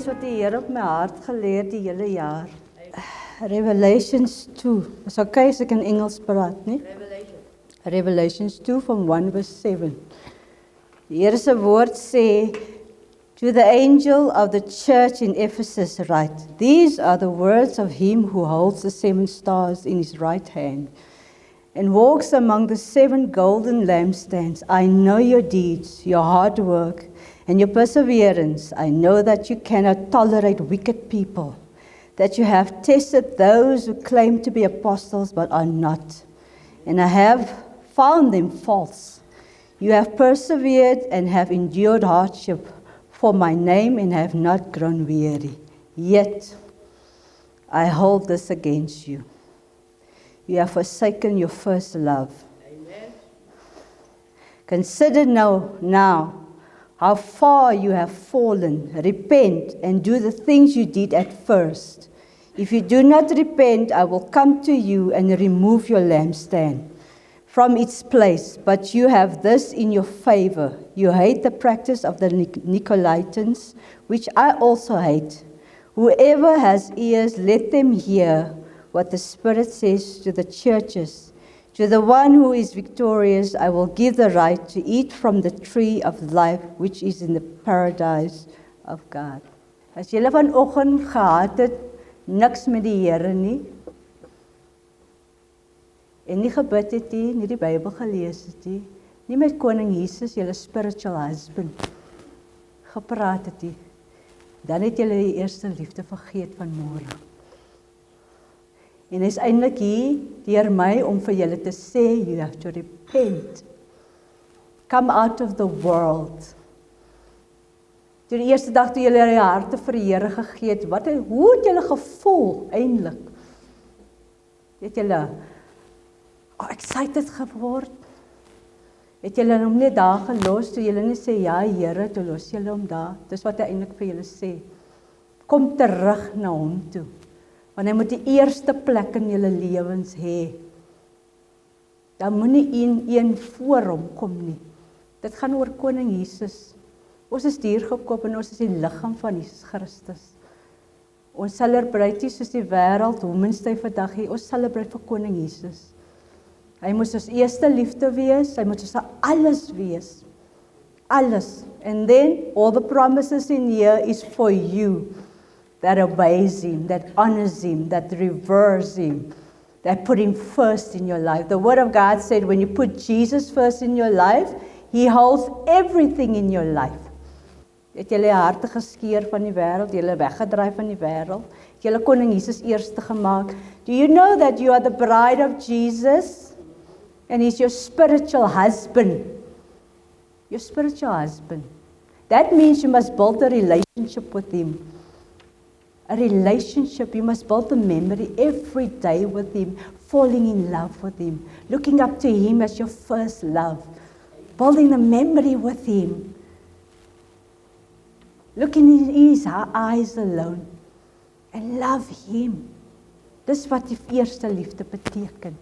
wat die Here op my hart gelê het die hele jaar. Revelations 2. Is okay as ek in Engels praat, nie? Revelations 2 from 1 verse 7. Die Here se woord sê, to the angel of the church in Ephesus write, these are the words of him who holds the 7 stars in his right hand and walks among the 7 golden lampstands. I know your deeds, your hard work, and your perseverance. I know that you cannot tolerate wicked people, that you have tested those who claim to be apostles but are not, and I have found them false. You have persevered and have endured hardship for my name and have not grown weary. Yet I hold this against you. You have forsaken your first love. Amen. Consider now how far you have fallen. Repent and do the things you did at first. If you do not repent, I will come to you and remove your lampstand from its place. But you have this in your favor. You hate the practice of the Nicolaitans, which I also hate. Whoever has ears, let them hear what the Spirit says to the churches. To the one who is victorious, I will give the right to eat from the tree of life, which is in the paradise of God. As julle vanoggend gehad het, niks met die Here nie, en nie gebid het nie die Bybel gelees het nie met koning Jesus, julle spiritual husband, gepraat het nie, dan het julle die eerste liefde vergeet van môre. En is eintlik hier deur my om vir julle te sê, you have to repent. Come out of the world. Toe die eerste dag toe julle die harte vir die Here gegee het, hoe het julle gevoel eintlik? Het julle excited geword? Het julle hom net daar gelos, toe julle net sê, ja Here, toe los julle hom daar. Dis wat hy eintlik vir julle sê. Kom terug na hom toe. Want hy moet die eerste plek in julle lewens hê. Dan moenie een voor hom kom nie. Dit gaan oor koning Jesus. Ons is hier gekoop en ons is die liggaam van Jesus Christus. Ons celebrate nie soos die wêreld, Women's Day vandag hier, ons celebrate vir koning Jesus. Hy moet ons eerste liefde wees, hy moet ons alles wees. Alles. And then, all the promises in here is for you. That obeys him, that honors him, that reveres him, that put him first in your life. The Word of God said, when you put Jesus first in your life, he holds everything in your life. Het julle harte geskeur van die wêreld, julle weggedraai van die wêreld, julle koning Jesus eerste gemaak. Do you know that you are the bride of Jesus? And he's your spiritual husband. Your spiritual husband. That means you must build a relationship with him. A relationship, you must build a memory every day with him, falling in love with him, looking up to him as your first love, building a memory with him, looking in his eyes alone, and love him. Dis wat die eerste liefde beteken.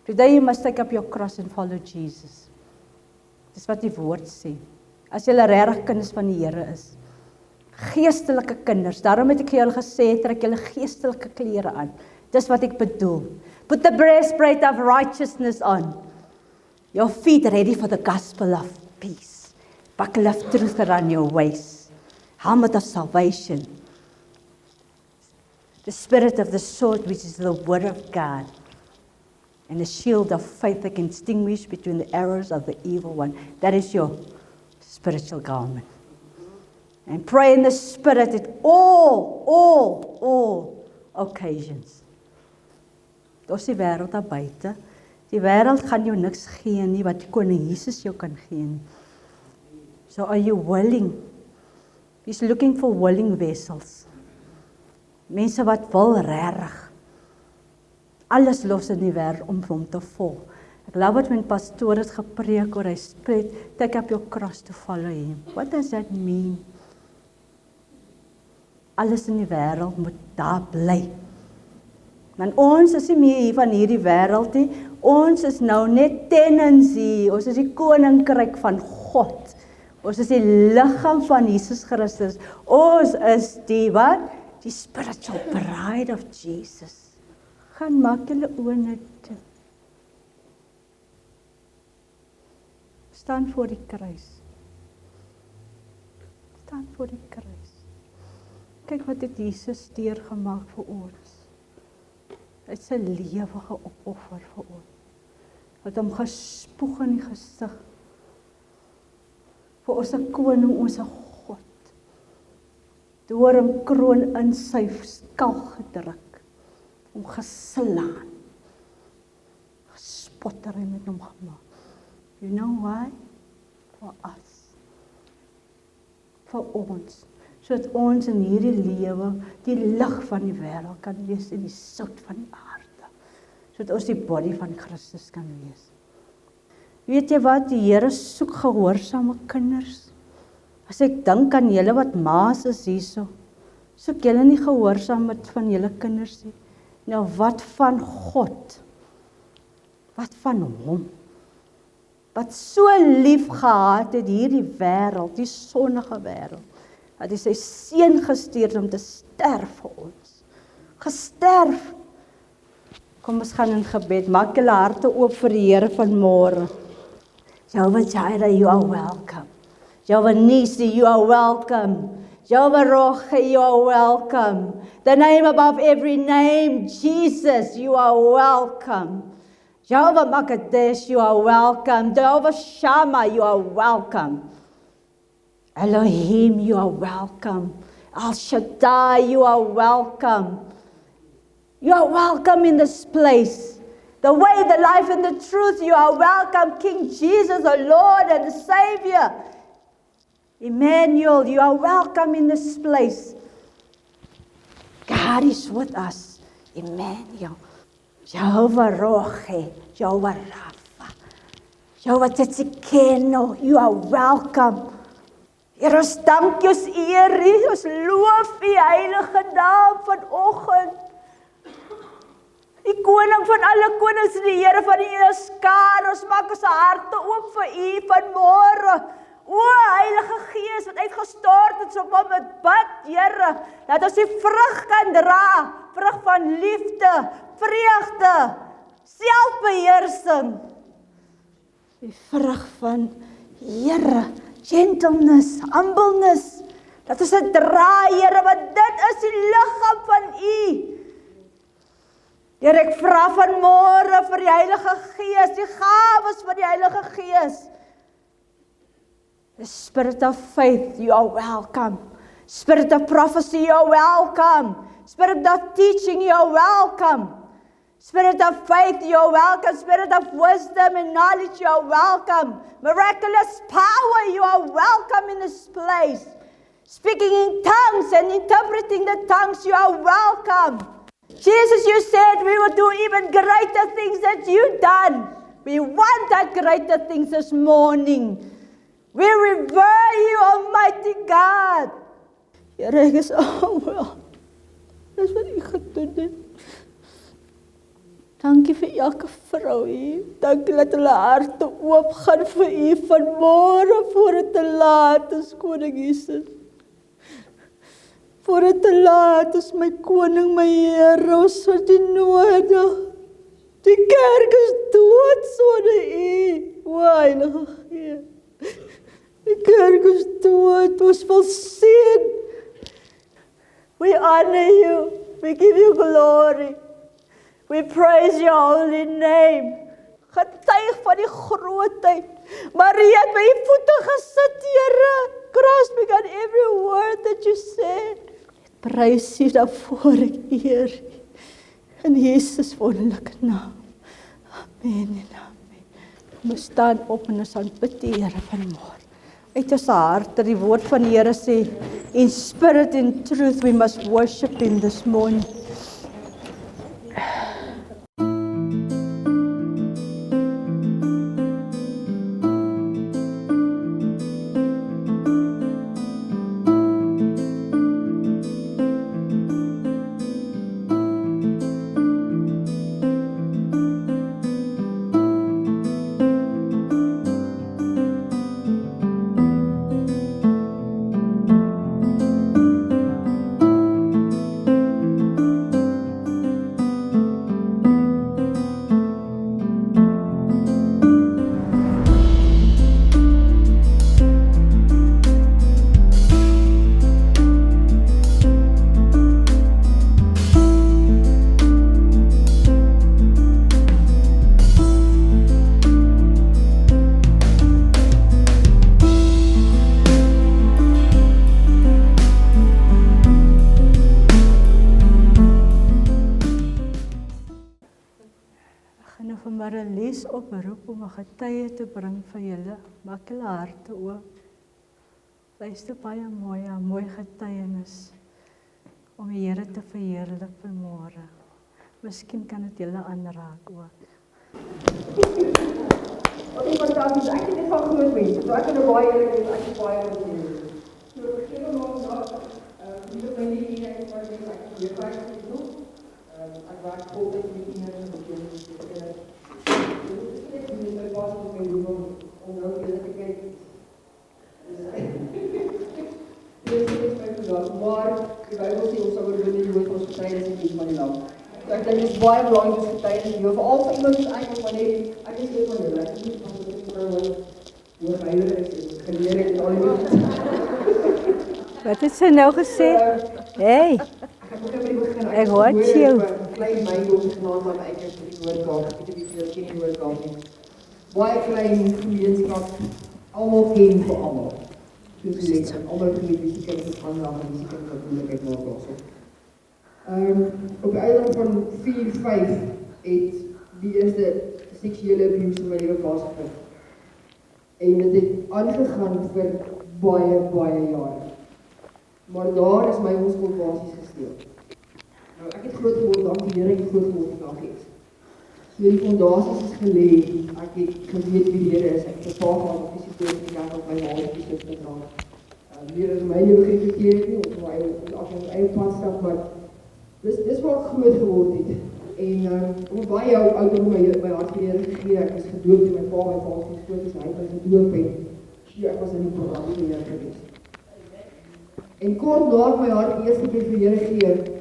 Today you must take up your cross and follow Jesus. Dis wat die woord sê. As jy regtig kinders van die Here is. Geestelike kinders, daarom het ek vir julle gesê, trek julle geestelike klere aan. Dis wat ek bedoel. Put the breastplate of righteousness on. Your feet ready for the gospel of peace. Buckle of truth around your waist. Helmet of salvation. The spirit of the sword, which is the word of God. And the shield of faith that can distinguish between the arrows of the evil one. That is your spiritual garment. And pray in the Spirit at all occasions. Dis die wêreld daar buite. Die wêreld gaan jou niks gee nie wat die koning Jesus jou kan gee nie. So are you willing? He's looking for willing vessels. Mense wat wil regtig alles los in die wêreld om hom te volg. Ek love wat my pastoor het gepreek oor hy spreek, take up your cross to follow him. What does that mean? Alles in die wêreld moet daar bly. Want ons is nie meer van hierdie wêreld nie. Ons is nou net tenants hier. Ons is die koninkryk van God. Ons is die liggaam van Jesus Christus. Ons is die wat? Die spiritual bride of Jesus. Gaan maak julle oë net toe. Staan voor die kruis. Staan voor die kruis. Kyk wat het Jesus deurgemaak vir ons. Hy het sy lewe geopoffer vir ons. Hy het hom gespoeg in die gesig. Vir ons 'n koning, ons 'n God. Door 'n kroon in sy skalk gedruk. Hom geslaan. Gespotter en met hom gemaak. You know why? For us. Vir ons. Sodat ons in hierdie lewe die lig van die wêreld kan wees en die sout van die aarde. Sodat ons die body van Christus kan wees. Weet jy wat? Die Here soek gehoorsame kinders. As ek dink aan julle wat ma's is hierso, soek julle nie gehoorsaamheid van julle kinders nie. Nou wat van God? Wat van hom? Wat so lief gehad het hierdie wêreld, die sonnige wêreld, dat hy sy seun gestuur om te sterf vir ons. Gesterf. Kom ons gaan in gebed. Maak julle harte oop vir die Here vanmôre. Jehovah Jireh, you are welcome. Jehovah Nisi, you are welcome. Jehovah Roche, you are welcome. The name above every name, Jesus, you are welcome. Jehovah Makadesh, you are welcome. Jehovah Shammah, you are welcome. Elohim, you are welcome. Al Shaddai, you are welcome. You are welcome in this place. The way, the life, and the truth, you are welcome. King Jesus, the Lord and the Savior. Emmanuel, you are welcome in this place. God is with us. Emmanuel. Jehovah Roche, Jehovah Rapha, Jehovah Tsidkenu, you are welcome. Here ons dank jou, ons eer U, ons loof U heilige naam vanoggend. Die koning van alle konings, die Here van die Heerskaar, ons maak ons harte oop vir U vanmôre. O Heilige Gees wat uitgestort het op hom met bid, Here, dat ons die vrug kan dra, vrug van liefde, vreugde, selfbeheersing. Die vrug van Here, gentleness, humbleness, dat ons dit dra, Here, want dit is die liggaam van U. Here, ek vra vanmôre vir die Heilige Gees, die gawes van die Heilige Gees. The spirit of faith, you are welcome. Spirit of prophecy, you are welcome. Spirit of teaching, you are welcome. Spirit of faith, you are welcome. Spirit of wisdom and knowledge, you are welcome. Miraculous power, you are welcome in this place. Speaking in tongues and interpreting the tongues, you are welcome. Jesus, you said we will do even greater things that you've done. We want that greater things this morning. We revere you, Almighty God. Here, ek is wel. Dis wat U gedoen het. Dankie vir elke vrou hier. Dankie dat hulle harte oop gaan vir U vanmôre voor dit te laat is, Koning Jesus. Voor dit te laat is, my Koning, my Here, ons het U nodig. Die kerk is dood sonder U, o Heilige Gees. Die kerk is dood, ons wil sien. We honor you, we give you glory. We praise your holy name. Getuig van die grootheid. Maria het by U voete gesit, Here. Grasping on every word that you said. Prys U daarvoor, ek eer U. In Jesus wonderlike naam. Amen en amen. Ons staan op en ons aanbid die Here vanmôre. Uit ons harte, die woord van die Here sê, in spirit and truth we must worship Him this morning. vir Marlies oproep om 'n getuie te bring vir julle. Maak julle harte oop. Luister baie mooi, 'n mooi getuienis om die Here te verheerlik vanmôre. Miskien kan dit julle aanraak ook. Wat ek fantasties, ek het net van groot mense, so ek kan baie eerlik wees, ek is baie groot. So begin om nie my nie hier ek maar net ek weer werk te doen. Ek werk voltyd met kinders en kinders. Dit is nie my baas om my doen om nou julle te kyk. Dit is my gedagte, maar die Bybel sê ons sal oor binne die woord ons getuienis en van die land. So ek dink dit is baie belangrik om getuienis, veral vir iemand soos ek van net ek is een van julle, ek is nie van die vrou hoor heilig is, geleer het en al die Wat het sy nou gesê? Hey, ek hoor jou. Klein meidom genaamd wat ek is vir die woordkaart, ek weet nie veel ken die woordkaart nie. Baie klein gemeenskap, almal ken vir almal. Soos jy sê, almal weet wie se kind is vandag en wie se kind wat moeilikheid maak daarso. Op die ouderdom van 4-5 het die eerste seksuele abuse in my lewe plaasgevind. En dit het aangegaan vir baie jare. Maar daar is my onskuld basies gesteel. Nou, ek het groot geword, dank die Here, ek het groot geword in Aggies. So die fondasies is gelê, ek het geweet wie die Here is, ek het 'n pa gehad op die situasie in die kerk op my ma op die skrif gedra. Die Here het my lewe gereflekteer het nie, op my eie pad stap, maar dis waar ek groot geword het. En op baie ouderdom my hart die Here gegee, ek is gedoop en my pa is groot as hy my gedoop en so ek was in die program van die Here gewees. En kort na my hart die eerste keer vir die Here gee,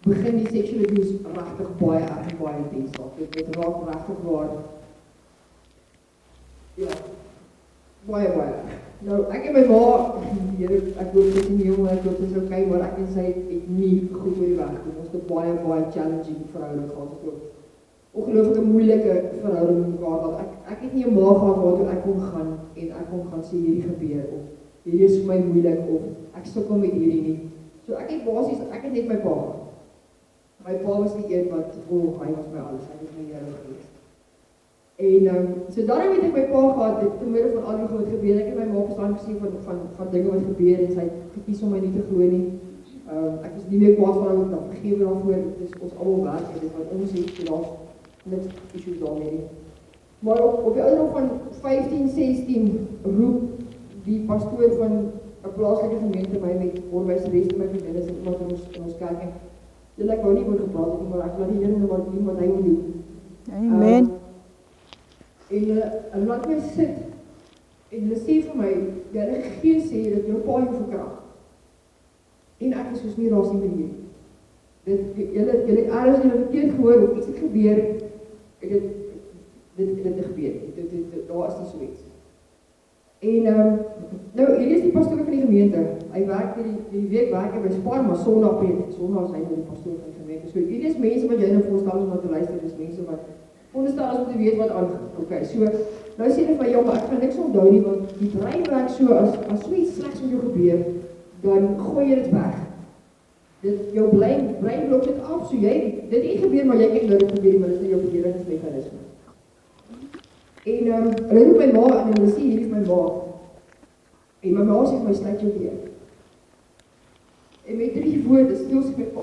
begin die sexual abuse regtig baie erg en baie intens raak. Dit raak regtig waar. Ja, baie erg. Nou, ek en my ma, die Here, ek hoop dit is nie jong, ek hoop dit is okay, maar ek en sy het nie goed oor die weg gekom. Ons het baie challenging verhouding gehad. Ek het ongelooflike moeilike verhouding met mekaar gehad. Ek het nie 'n ma gehad waartoe ek kon gaan en ek kon gaan sê hierdie gebeur of hierdie is vir my moeilik of ek sukkel met hierdie nie. So ek het net my pa gehad. My pa was die een wat, hy was my alles, hy was my Here gewees. En so daarom het ek my pa gehad, te midde van al die goed gebeur, ek het my ma verstaan gesê van dinge wat gebeur en sy het gekies om my nie te glo nie. Ek is nie meer kwaad van hom, dan vergewe daarvoor, dit is ons almal werk, en dit wat ons het, daar's niks issues daarmee nie. Maar op die ouderdom van 15, 16 roep die pastoor van 'n plaaslike gemeente my met onderwyseres en my vriendinne sit iemand in ons kerk en julle ek wou nie oor gepraat het nie, maar ek laat die Here nou maar doen wat hy wil doen. Amen. En laat my sit en hulle sê vir my, die Heilige Gees sê dat jou pa jou verkrag. En ek is soos nie raas nie meneer. Julle het ergens julle verkeerd gehoor of iets het gebeur, dit het gebeur. Daar is nie so iets. En nou, hier is die pastoor van die gemeente. Hy werk die week werk hy by Spar, maar Sondag preek. Sondag is hy die pastoor van die gemeente. So hier is mense wat jy nou voorstel om na te luister, dis mense wat onderstel is om te weet wat aangaan. Okay, so nou sê hy vir my, ja, maar ek kan niks onthou nie, want die brein werk so as so iets slegs met jou gebeur, dan gooi jy dit weg. Jou brein blok dit af, so jy dit het gebeur, maar jy kyk nou dit gebeur, maar dit is jou verdedigingsmechanisme. En hulle roep my ma en hulle sê, hier is my ma. En my ma sê vir my, sluit jou deur. En met 3 woorde, stil sy my pa.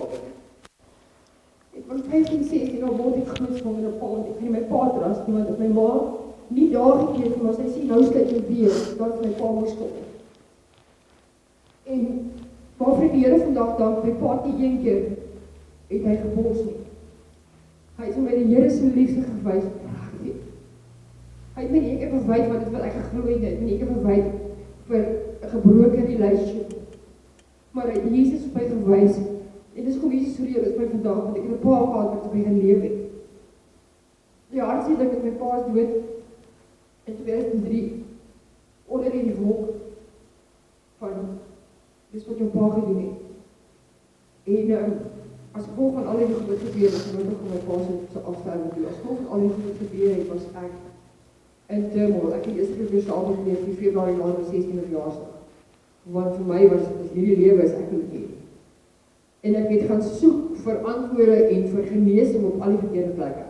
En van 15, 16, nou word ek groot van my pa, en ek kan nie my pa trust nie, want as my ma nie daar gekeerd, maar sy sê, nou sluit jou deur, dan my pa moes stop. En maar vir die Here vandag dank, my pa nie een keer het hy gebons nie. Hy het vir my die Here se liefde gewys, pragtig. Hy het my nie een keer verwyd wat ek geglo het, hy het my nie een keer verwyd vir 'n gebroke relationship. Maar hy het Jesus vir my gewys, en dis kom Jesus vir jou, dis my vandag, want ek het 'n pa gehad wat vir my geleef het. Die hardste ding dat my pa is dood in 2003, onder die wolk van dis wat jou pa gedoen het. En as gevolg van al die goed wat gebeur het, ek nog my pa se afsterwe toe, as gevolg van al die goed wat gebeur het, was ek in turmoil. Ek het eerste keer saam met my in Februarie na my 16de verjaarsdag. Want vir my was hierdie lewe is ek nie. En ek het gaan soek vir antwoorde en vir genesing op al die verkeerde plekke.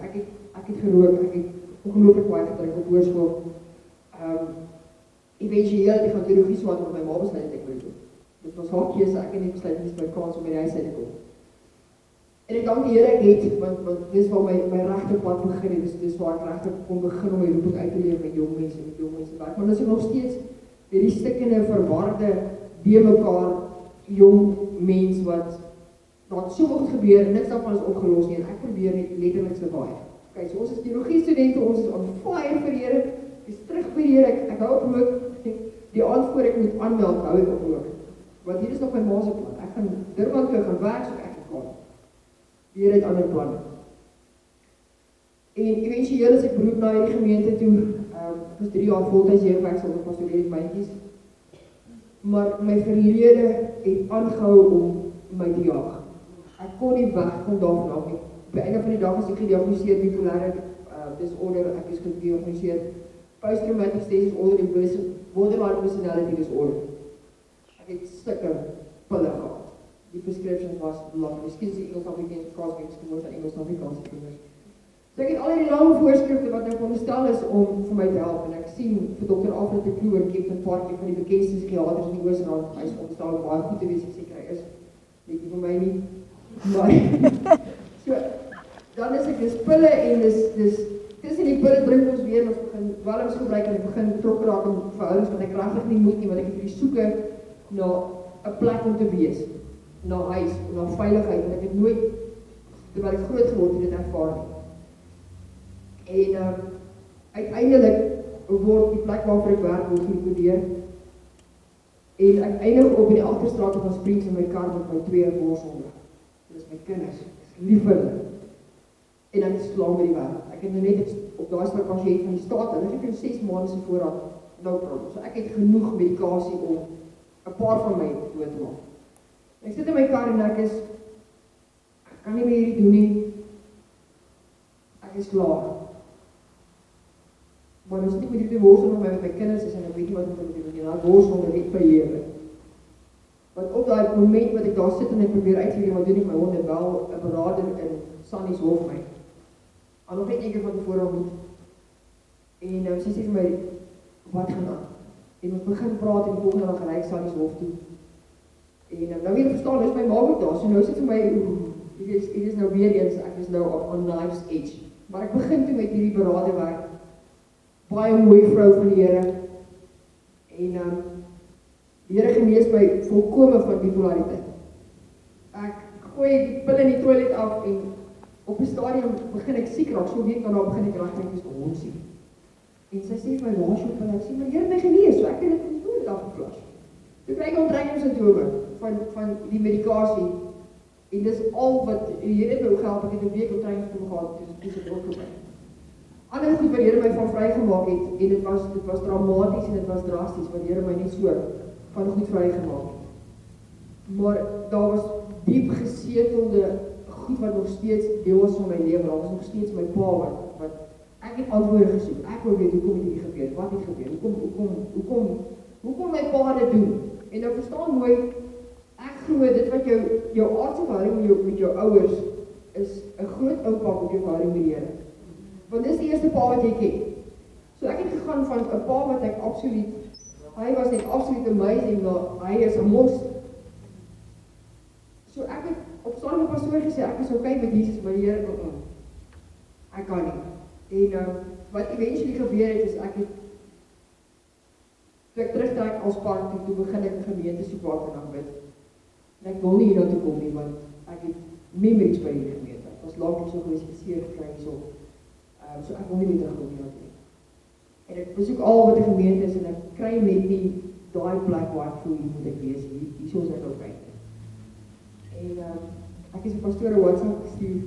Ek het gerook, ek het ongelooflik baie gedrink op hoërskool. Eventueel het ek gaan teologie swaat met my ma besluit het ek wil doen. Dit was haar keuse, ek het nie besluit nie by kans om by die huis uit te kom. En ek dank die Here ek het, want dis waar my regte pad begin het, dis waar ek regtig kon begin om my roeping uit te leef met jong mense werk. Maar dis nog steeds hierdie stikkende, verwarde, die mekaar jong mens wat daar so goed gebeur, niks daarvan is opgelos nie, en ek probeer net letterlik survive. Okay, so ons is teologie studente, ons is on fire vir die Here, ek is terug by die Here, ek hou op rook, die aand voor ek moet aanmeld, hou ek op rook. Want hier is nog my ma se plan, ek gaan Durban toe gaan werk, so ek kan. Die Here het ander planne. En eventueel is ek beroep na hierdie gemeente toe, ek was 3 jaar voltyds jeugwerksel op pastoreer met meisies, maar my verlede het aangehou om my te jaag. Ek kon nie wegkom daarvan af nie. Op die einde van die dag is ek gediagnoseer bipolêre disorder, ek is gediagnoseer post-traumatic stress disorder en borderline personality disorder. Ek het stukke pille gehad. Die prescriptions was lang. Miskien is die Engels Afrikaans Kaasbeks gewoond aan Engels Afrikaanse kinders. So ek het al die lang voorskrifte wat nou veronderstel is om vir my te help. En ek sien vir Dr. Alfred de Kloer en Kevin Park, een van die bekendste psigiaters in die Oosrand, hy is veronderstel om baie goed te wees, ek seker hy is. Weet nie vir my nie. Maar, so, dan is ek dis pille en dis tussen die pille drink ons weer, ons begin dwelms gebruik en ek begin betrokke raak in verhoudings wat ek regtig nie moet nie, want ek het hierdie soeke na 'n plek om te wees, na huis, na veiligheid, en ek het nooit, terwyl ek groot geword het, dit ervaar nie. En uiteindelik word die plek waarvoor ek werk word geïnkodeer, en ek eindig op in die agterstrate van Springs in my kar met my 2 borshonde. Dit is my kinders, ek is lief vir hulle. En ek is klaar met die werk. Ek het nou net op daai stuk pasiënt van die staat, hulle gee vir 6 maande se voorraad, no problem. So ek het genoeg medikasie om 'n paar van my dood te maak. Ek sit in my kar en ek kan nie meer hierdie doen nie. Ek is klaar. Maar as ek met die 2 borshonde met my kinders is en ek weet nie wat ek moet doen nie, daai borshonde het my lewe. Want op daai moment wat ek daar sit en ek probeer uitfigure wat doen ek, my honde wel 'n beraader in Sannie's hof my. Al nog net een keer van tevore ontmoet. En sy sê vir my, wat gaan aan? En ons begin praat en die volgende dag ry ek Sannie's hof toe. En nou weer verstaan, is my ma ook daar, so nou sit vir my, dit is nou weer eens, ek is nou on life's edge. Maar ek begin toe met hierdie beraader werk, baie mooi vrou van die Here, en die Here genees my volkome van bipolariteit. Ek gooi die pille in die toilet af en op 'n stadium begin ek siek raak, so week daarna begin ek regtig soos 'n hond sien. En sy sê vir my, "Waar is jou pille?" Ek sê, "Maar die Here het my genees, so ek het dit in die toilet afgeflas." Toe kry ek ontrekkingssimptome van die medikasie, en dis al wat die Here het my gehelp, ek het 'n week ontrekkingssimptome gehad, dis dit oorgekom. Ander goed wat die Here my van vrygemaak het, en dit was dramaties en dit was drasties, wat die Here my net so van goed vrygemaak het. Maar daar was diep gesetelde goed wat nog steeds deel was van my lewe, daar was nog steeds my pa wat ek het antwoorde gesoek. Ek wou weet hoekom het hierdie gebeur, wat het gebeur, hoekom my pa dit doen. En nou verstaan mooi, ek glo dit wat jou aardse verhouding met jou ouers is 'n groot impak op jou verhouding met die Here. Want dis die eerste pa wat jy ken. So ek het gegaan van 'n pa wat ek absoluut, hy was net absoluut amazing, maar hy is 'n monster. So ek het op stadium pastoor gesê, ek is okay met Jesus, maar die Here, ek kan nie. En wat eventually gebeur het, is toe ek terugtrek als park, toe begin ek 'n gemeente soek waar ek dan bid. En ek wil nie hier toe kom nie, want ek het memories by die gemeente. Ek was laat so gespesialiseer gekry hierso. So ek wil nie meer terugkom hier nie. En ek besoek al wat 'n gemeente is, en ek kry net nie daai plek waar ek voel, hier moet ek wees, hierso is ek okay. En ek is 'n pastoor 'n WhatsApp gestuur,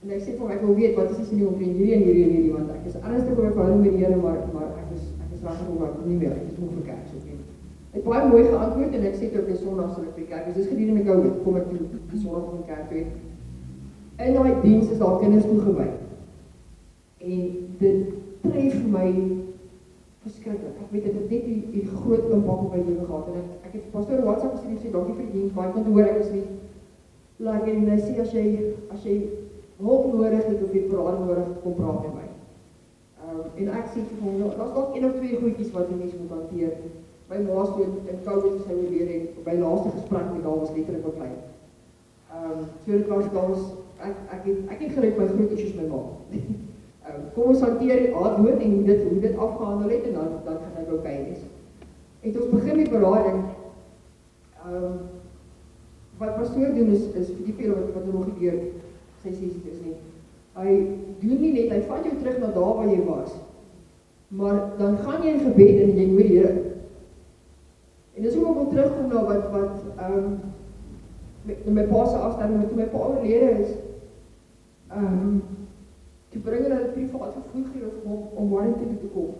en ek sê vir hom, ek wil weet, wat is die sin omtrent hierdie, want ek is ernstig oor my verhouding met die Here, maar ek is regtig oor nie meer, ek is moeg vir kerk, so ek het baie mooi geantwoord, en ek sê toe, Sondag sal ek by kerk, dis gedurende COVID, kom ek toe, die Sondag van kerk toe. In daai diens is daar kinders toegewy, en dit tref my verskriklik. Ek weet, dit het net die groot impak op my lewe gehad, en ek het pastoor WhatsApp gestuur en sê, dankie vir die diens, baie kan te hoor, ek is nie like, en hy sê, as jy hulp nodig het of jy parade nodig het, kom praat met my. En ek sê vir hom, daar's dalk 1 of 2 goedjies wat 'n mens moet hanteer. My ma is in COVID as hy oorlede het, by laaste gesprek met haar was letterlik wat klein. So dit was, ek het gelukkig my groot issues met my ma. Kom ons hanteer haar dood en hoe dit afgehandel het, en dan gaan ek okay wees. En ons begin met berading. Wat pastoor doen is vir die pele wat nog gebeur, sy sessies is nie. Hy doen nie net, hy vat jou terug na daar waar jy was, maar dan gaan jy in gebed en jy hoor die Here. En dis ook om terugkom na wat met my pa se afstand, toe my pa oorlede is, toe bring hulle dit privaat vervoer gee vir hom om Warrington toe te kom.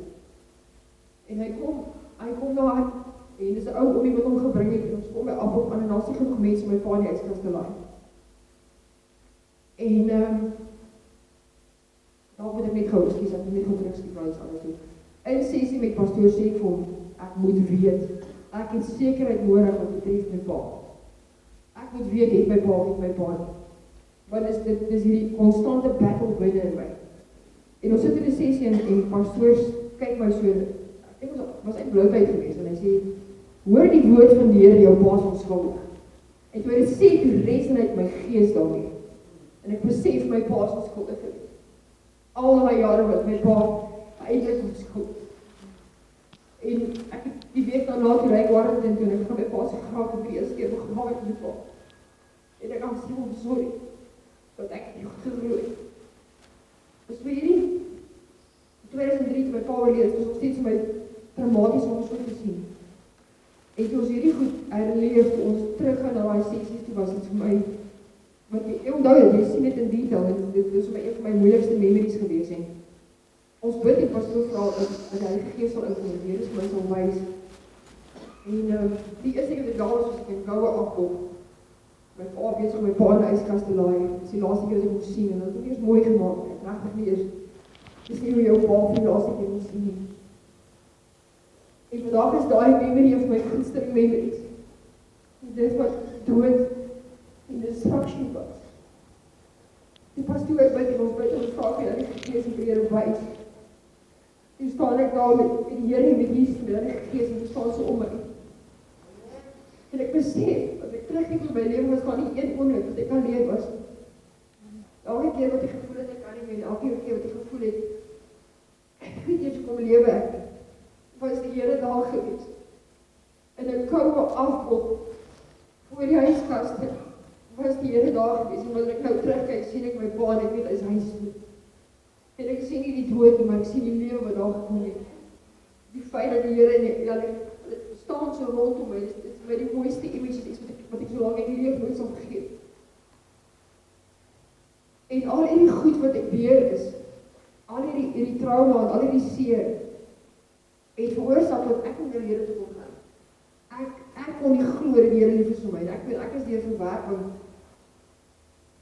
En hy kom daar, en dis 'n ou oomie wat hom gebring het, en ons kom by Appel aan, en daar's nie genoeg mense om my pa in die yskas te laai. En daar moet ek net gou, ekskuus, ek moet net gou terugskiet na iets anders doen. In sessie met pastoor sê ek vir hom, ek moet weet, ek het sekerheid nodig wat betref my pa. Ek moet weet, het my pa nie. Want dis hierdie konstante battle binne in my. En ons sit in 'n sessie en pastoors kyk my so, ek dink ons was uit blootheid geweest, en hy sê, hoor die woord van die Here, jou pa is onskuldig. En toe hy dit sê, toe resoneer my gees daarmee. En ek besef my pa is onskuldig geweest. Al die jare was my pa eintlik onskuldig. En ek het die week daarna toe ry Warrington toe, en ek gaan my pa se graf vir die eerste keer begrawe met my pa. En ek sê hom sorry, dat ek nie goed geglo het. Dus vir hierdie, in 2003 toe my pa oorlede, was nog steeds my traumatiese omslag gesien. En toe ons hierdie goed herleef, toe ons teruggaan na die sessies, toe was dit vir my, want jy onthou het, jy sien dit in detail, en dit is vir my een van my moeilikste memories gewees, en ons bid die pastoor vra dat hy die gees sal informeer, is my sal wys. En die eerste keer wat daar was ek in Goue afkom, my pa besig om my pa in die yskas te laai, dis die laaste keer as ek moes sien, en dat het eers mooi gemaakt, ek regtig nie eers, dis nie hoe jou pa vir die laaste keer moes sien nie. En vandag is daai memory of my gunsteling memories. Dit wat dood en destruction was. Die pastoor bid en ons bid en ons vraag vir die Gees en vir Here wys. Toe staan ek daar met die Here en met Jesus en die Gees en die staan so om my. En ek besef, as ek terugkijk in my leven was gaan nie een oomblik wat ek alleen was. Elke keer wat ek gevoel het, ek kan nie meer, elke keer wat ek gevoel het, ek weet jy kom lewe ek, was die Here daar gewees. En ek koue afkom voor die huiskaste, was die Here daar gewees. En wanneer ek nou terugkijk, sien ek my pa en ek weet, is huis toe. En ek sien nie die dood nie, maar ek sien die lewe wat daar gekom het. Die feit dat die Here en staan so rondom my, dit is my die mooiste image, wat ek so lang in die lewe nooit sal vergeet. En al die goed wat ek deur is, al die trauma en al die seer, het veroorsaak dat ek nie na die Here toe kon gaan. Ek kon nie glo dat die Here lief is vir my. Ek is deur verwerping.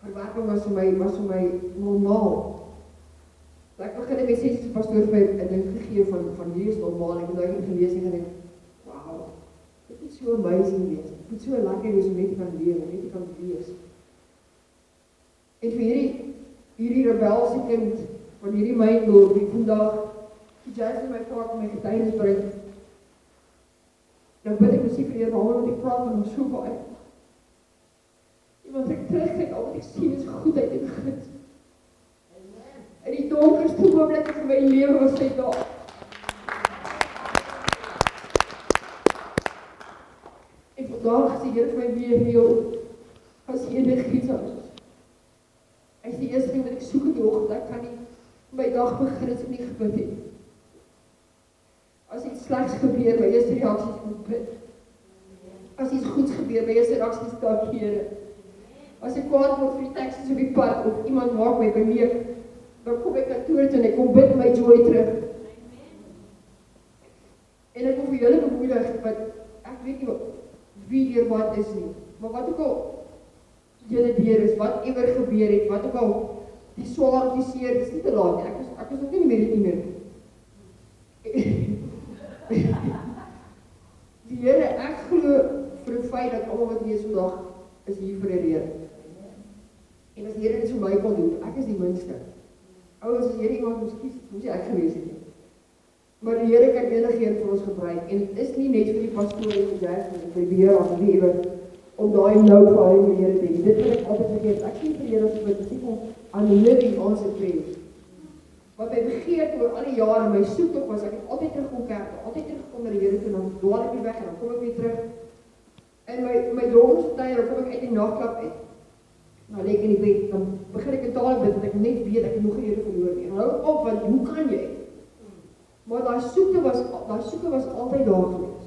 Verwerping was vir my normaal. Ek begin met sessies die pastoor vir my 'n ding gegee van hierdie is normaal. Ek het nou gelees en gedink, wow, dit moet so amazing wees. Dit moet so lekker wees om net te kan lewe, net te kan wees. En vir hierdie rebelse kind van hierdie mindlord, die vandag die jazz in my park my getuienis bring. Nou bid ek musiek vir die Here, want ek praat van hom so baie. En want ek terugkijk, al wat ek sien is goedheid en guns. In die donkerste oomblikke van my lewe was hy daar. En vandag is die Here vir my weer heel, as enigiets anders. Hy is die eerste ding wat ek soek in die oggend, ek kan nie my dag begin as ek nie gebid het. As iets slegs gebeur, my eerste reaksie is moet bid. As iets goeds gebeur, my eerste reaksie is dank Here. As ek kwaad word vir die taxi's op die pad, of iemand maak my beneek, dan kom ek kantoor toe en ek kom bid my joy terug. En ek wil vir julle bemoedig, want ek weet nie wie deur wat is nie, maar wat ook al julle deur is, wat ewer gebeur het, wat ook al die swaar of die seer, dit is nie te laat nie, ek is nog nie meer die tiener. Die Here, ek glo vir 'n feit dat almal wat hier is vandag is hier vir 'n rede. die Here dit vir my kon doen. Ek is die minste. Ouers, as Here iemand moes kies, moes ek gewees het nie. Maar die Here kan enigeen vir ons gebruik en dit is nie net vir die pastoor en die jazz en vir die beheer of wie ewer om daai nou vir hy met die Here te hê. Dit wil ek altyd vergeet. Ek sien vir Here as ek besiek om aan living answer prayers. Wat my begeerte oor al die jare, my soektog was, ek het altyd terugkom kerk, altyd terugkom na die Here toe, dan dwaal ek nie weg en dan kom ek weer terug. En my donderstye, dan kom ek uit die nagklap uit. Nou lê ek in die bed, dan begin ek in taal bid, want ek net weet ek het nog nie Here verloor nie. En hou op, want hoe kan jy? Maar daai soeke was altyd daar gewees.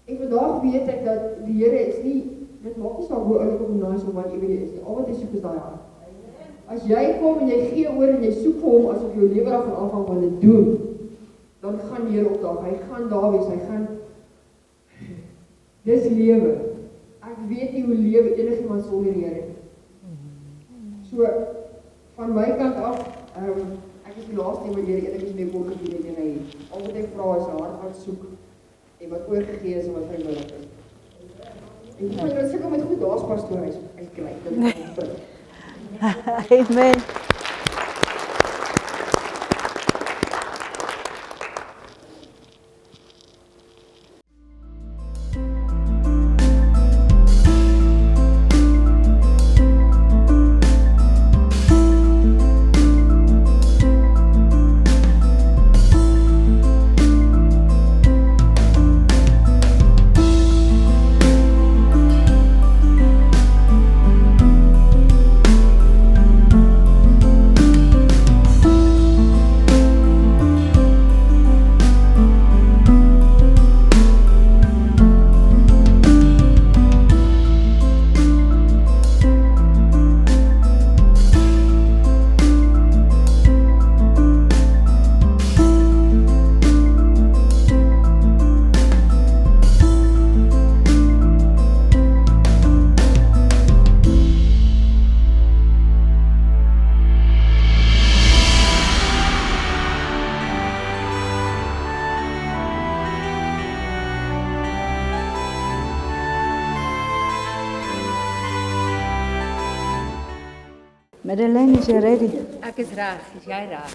En vandag weet ek dat die Here is nie, dit maak nie saak hoe oulik of nice of wat jy is nie. Al wat hy soek is daai hart. As jy kom en jy gee oor en jy soek vir hom asof jou lewe daarvan afhang van dit doen, dan gaan die Here opdaag. Hy gaan daar wees, hy gaan dis lewe. Ek weet nie hoe lewe enigiemand sonder die Here nie. So van my kant af, ek is die laaste wat die Here enigiets mee kon gedoen het en hy al wat ek vra is 'n hart wat soek en wat oorgegee is en wat vrymoedig is. En jy kan sukkel met goed daar's pastoor hy kry dit. Amen. Madeleine, is jy ready? Ek is reg, is jy reg?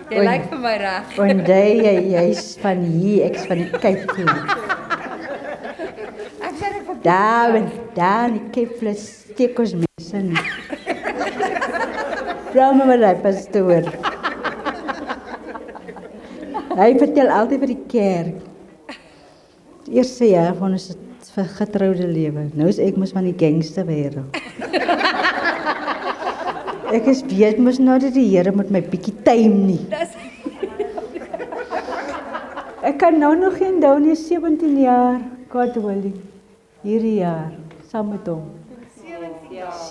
Jy lyk vir my reg. Onthou jy's van hier, ek's van die Cape Town. Ek sê ek Daar in die Cape Town steek ons mense nie. Vra my maar die pastoor. Hy vertel altyd vir die kerk. Die eerste jaar van ons getroude lewe. Nou is ek mos van die gangster wêreld. Ek is weet mos nou dat die Here met my bietjie time nie. Ek kan nou nog geen dou nie, 17 jaar, God willing. Hierdie jaar, saam met hom.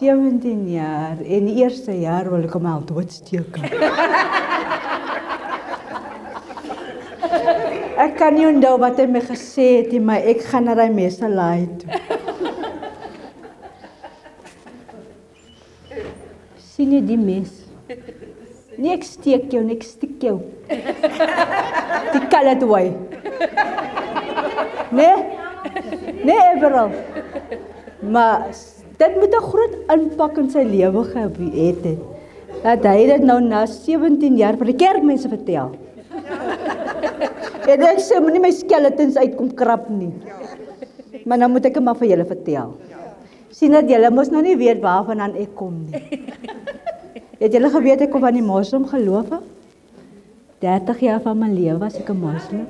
17 jaar. En die eerste jaar wil ek hom al doodsteek. Ek kan nie onthou wat hy my gesê het nie, maar ek gaan na die meeste laai toe. Sien jy die mes? Nee, ek steek jou, nee, ek stiek jou. Die colored way. Nee, overal. Maar dit moet 'n groot impak in sy lewe gehad het. Dat hy dit nou na 17 jaar vir die kerkmense vertel. En ek sê, moenie my skeletons uitkom krap nie. Maar nou moet ek hom maar vir julle vertel. Sien dat julle mos nou nie weet waarvandaan ek kom nie. Het julle geweet ek kom van die moslim geloof af? 30 jaar van my lewe was ek 'n moslim.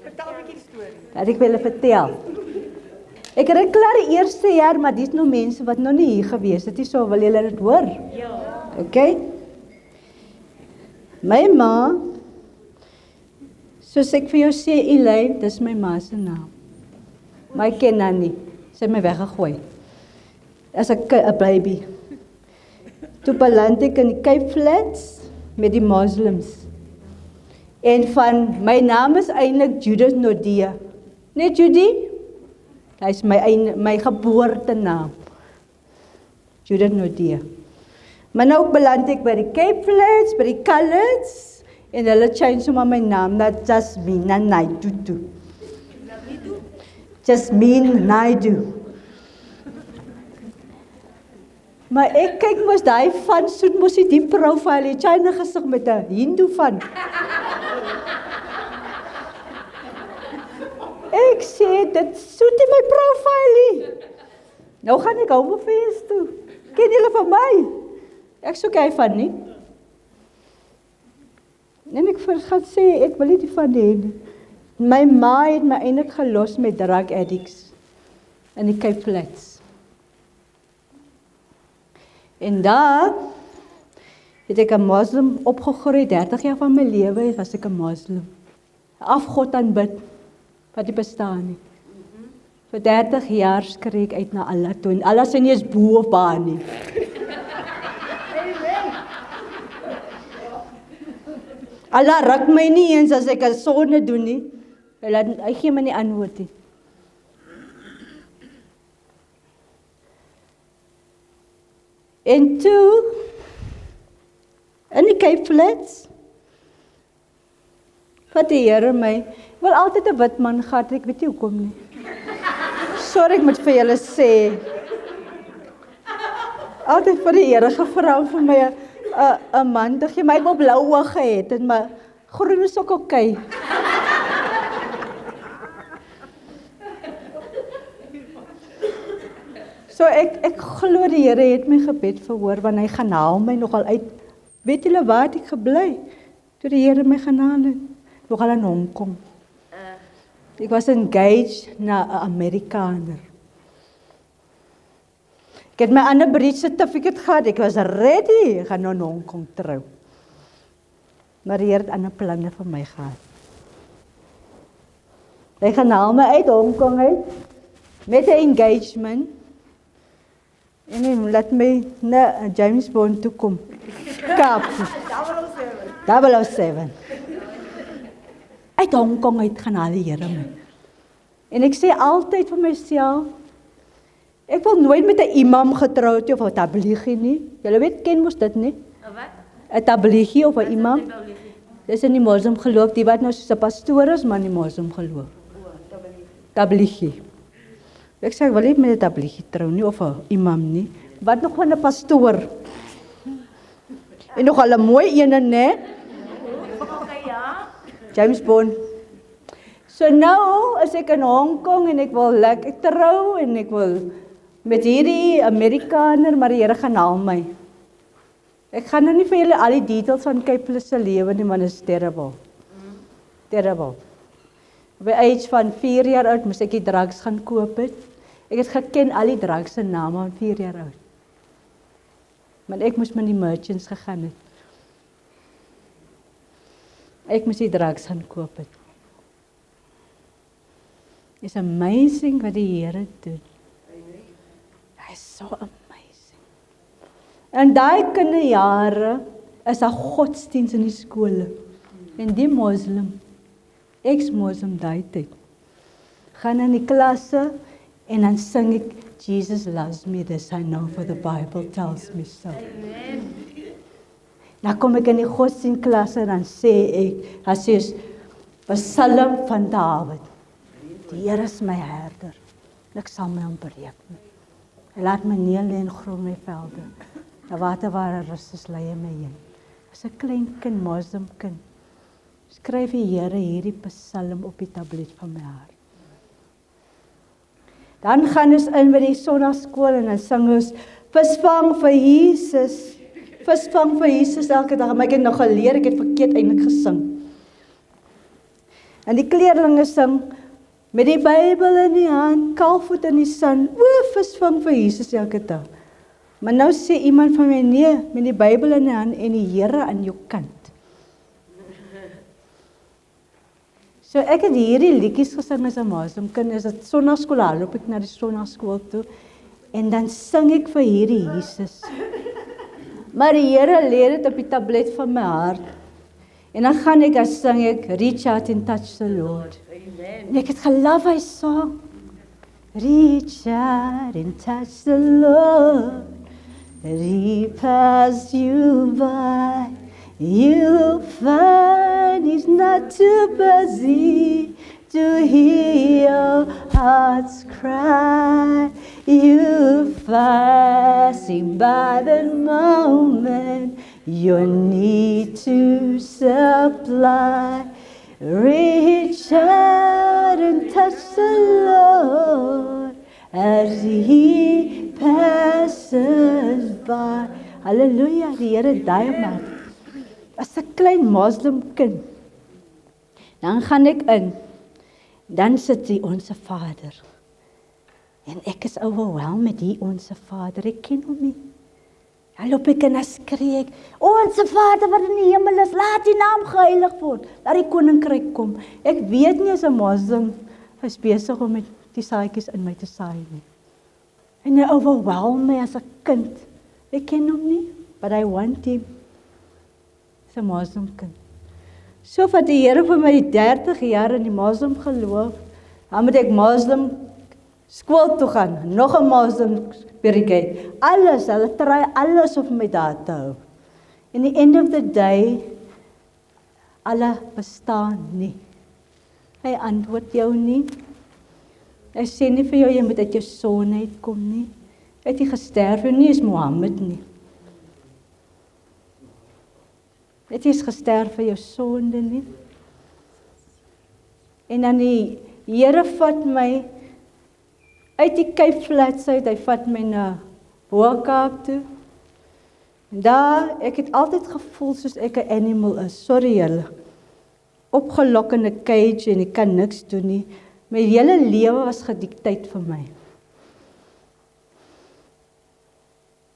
Vertel 'n bietjie storie. Dat ek wil vertel. Ek het klaar die eerste jaar, maar dis nou mense wat nog nie hier gewees het nie, so wil julle dit hoor. Ja. Okay? My ma, soos ek vir jou sê, Elaine, dis my ma se naam. Maar ek ken haar nie. Sy het my weggegooi. As 'n baby. Toe beland ek in die Cape Flats met die moslems. En van my naam is eintlik Judith Nodia. Net Judy? Hy is my geboortenaam. Judith Nodia. Maar nou beland ek by die Cape Flats, by die Coloureds, en hulle change sommer my naam na Jasmina Naitutu. Jasmine Naidu. Maar ek kyk mos daai van soet mos die profile, die China gesig met 'n Hindu van. Ek sê dit soet in my profile. Nou gaan ek hou fees toe. Ken julle van my? Ek soek hy van nie. En ek gaan sê ek wil nie die van hê nie. My ma het my eintlik gelos met drug addicts in die Cape Flats. En daar het ek 'n moslim opgegroei, 30 jaar van my lewe was ek 'n moslim. Afgod aanbid, wat nie bestaan nie. Vir 30 jaar skree ek uit na Allah toe, en Allah sê nie is bo of baan nie. Allah ruk my nie eens as ek 'n sonde doen nie. Hy gee my nie antwoord nie. En toe, in die Cape Flats, wat die Here my, ek wil altyd 'n wit man gehad, ek weet nie hoekom nie. Sorry, ek moet vir julle sê. Altyd vir die Here gevra vir my 'n man te gee, my wil blou oë gehad en my groen is ook okay. So ek glo die Here het my gebed verhoor, want hy gaan haal my nogal uit. Weet julle waar het ek gebly? Toe die Here my gaan haal het, nogal in Hong Kong. Ek was engaged na 'n Amerikaner. Ek het my ander breed certificate gehad, ek was ready, ek gaan nou in Hong Kong trou. Maar die Here het ander planne vir my gehad. Hy gaan haal my uit Hong Kong uit, met 'n engagement, en hy laat my na James Bond toe kom. Kaap. 007. Uit Hong Kong uit gaan haal die Here my. En ek sê altyd vir myself, ek wil nooit met 'n imam getroud of 'n tablighi nie. Julle weet, ken mos dit nie? 'n wat? 'n tablighi of 'n imam. Dis in die moslim geloof, die wat nou soos 'n pastoor is, maar in die moslim geloof. Tablighi. Ek sê, ek wil nie met 'n tablighi trou nie, of 'n imam nie. Wat nog van 'n pastoor? En nog al 'n mooi ene, né? James Bond. So nou is ek in Hong Kong en ek wil lekker trou en ek wil met hierdie Amerikaner, maar die Here gaan haal my. Ek gaan nou nie vir julle al die details van Cape Flats se lewe nie, want dit is terrible. Terrible. Op die age van 4 jaar oud moes ek die drugs gaan koop het. Ek het geken al die drugs se name van 4 jaar oud. Maar ek moes met die merchants gegaan het. Ek moes die drugs gaan koop het. It's amazing wat die Here doen. It's so amazing. En daai kinderjare is daar godsdienst in die skole. En die moslim, ex-moslim daai tyd, gaan in die klasse en dan sing ek, Jesus loves me, this I know, for the Bible tells me so. Amen. Dan kom ek in die godsdienstklasse en dan sê ek, hy sê, Psalm van Dawid. Die Here is my herder, en ek sal my hom bereken. Hy laat my neerlê in groene velde. Na water waar rus is, lei hy my heen. As 'n klein kind, moslim kind, skryf die Here hierdie psalm op die tablet van my hart. Dan gaan ons in by die sonnaskool en dan sing ons, visvang vir Jesus. Visvang vir Jesus elke dag. Maar ek het nog geleer, ek het verkeerd eintlik gesing. En die kleerlinge sing, met die Bybel in die hand, kalfvoet in die son, visvang vir Jesus elke dag. Maar nou sê iemand van my, nee, met die Bybel in die hand en die Here aan jou kant. So ek het hierdie liedjies gesing as 'n moslim kind, is dit sonnaskool, loop ek na die sonnaskool toe, en dan sing ek vir hierdie Jesus. Maar die Here lê dit op die tablet van my hart, en dan gaan ek, dan sing ek, reach out and touch the Lord. En ek het geloof hy song, reach out and touch the Lord, He passed you by, you'll find He's not too busy to hear your heart's cry. You passing by the moment your need to supply. Reach out and touch the Lord as He passes by. Hallelujah, die Here daai man. As 'n klein moslim kind, dan gaan ek in, dan sit die Onse Vader. En ek is overwhelmed met die Onse Vader, ek ken hom nie. Dan loop ek en dan skree ek, Onse Vader wat in die hemel is, laat die naam geheilig word, laat die koninkryk kom. Ek weet nie as 'n moslim is besig om met die saadjies in my te saai nie. En hy overwhelm my as 'n kind. Ek ken hom nie, but I want him. Is 'n moslim kind. So van die Here vir my 30 jaar in die moslim geloof, dan moet ek moslim skool toe gaan, nog 'n moslim berigheid. Alles, hulle try alles op my daar te hou. In the end of the day, alle bestaan nie. Hy antwoord jou nie. Hy sê nie vir jou, jy moet uit jou sonde uitkom nie. Hy het nie gesterf, nie is Mohammed nie. Dit is gesterf vir jou sonde nie. En dan die Here vat my uit die Cape Flats uit, hy vat my na Bo-Kaap toe. En daar, ek het altyd gevoel soos ek 'n animal is. Sorry julle. Opgelok in 'n cage en ek kan niks doen nie. My hele lewe was gedikteer vir my.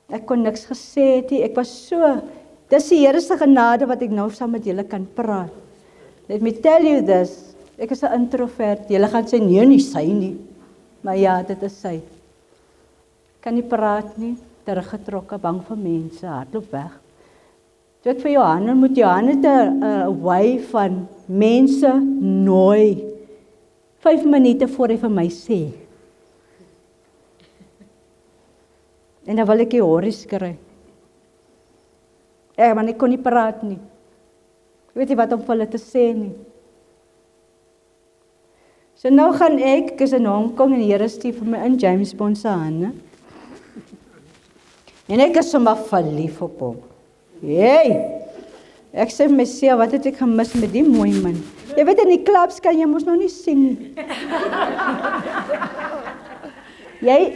Ek kon niks gesê het nie. Ek was so, dis die Here se genade wat ek nou saam met julle kan praat. Let me tell you this, ek is 'n introvert. Julle gaan sê nee, sy nie. Maar ja, dit is sy. Kan nie praat nie, teruggetrokke, bang vir mense, hardloop weg. Toe ek vir Johannes moet Johannes 'n way van mense nooi. 5 minute voor hy vir my sê. En dan wil ek die horries kry. Maar ek kon nie praat nie. Ek weet nie wat om vir hulle te sê nie. So nou gaan ek is in Hong Kong en die Here stuur vir my in James Bond se hande. En ek is sommer verlief op hom. Hey! Ek sê vir myself, wat het ek gemis met die mooi man? Jy weet in die clubs kan jy mos nou nie sien nie.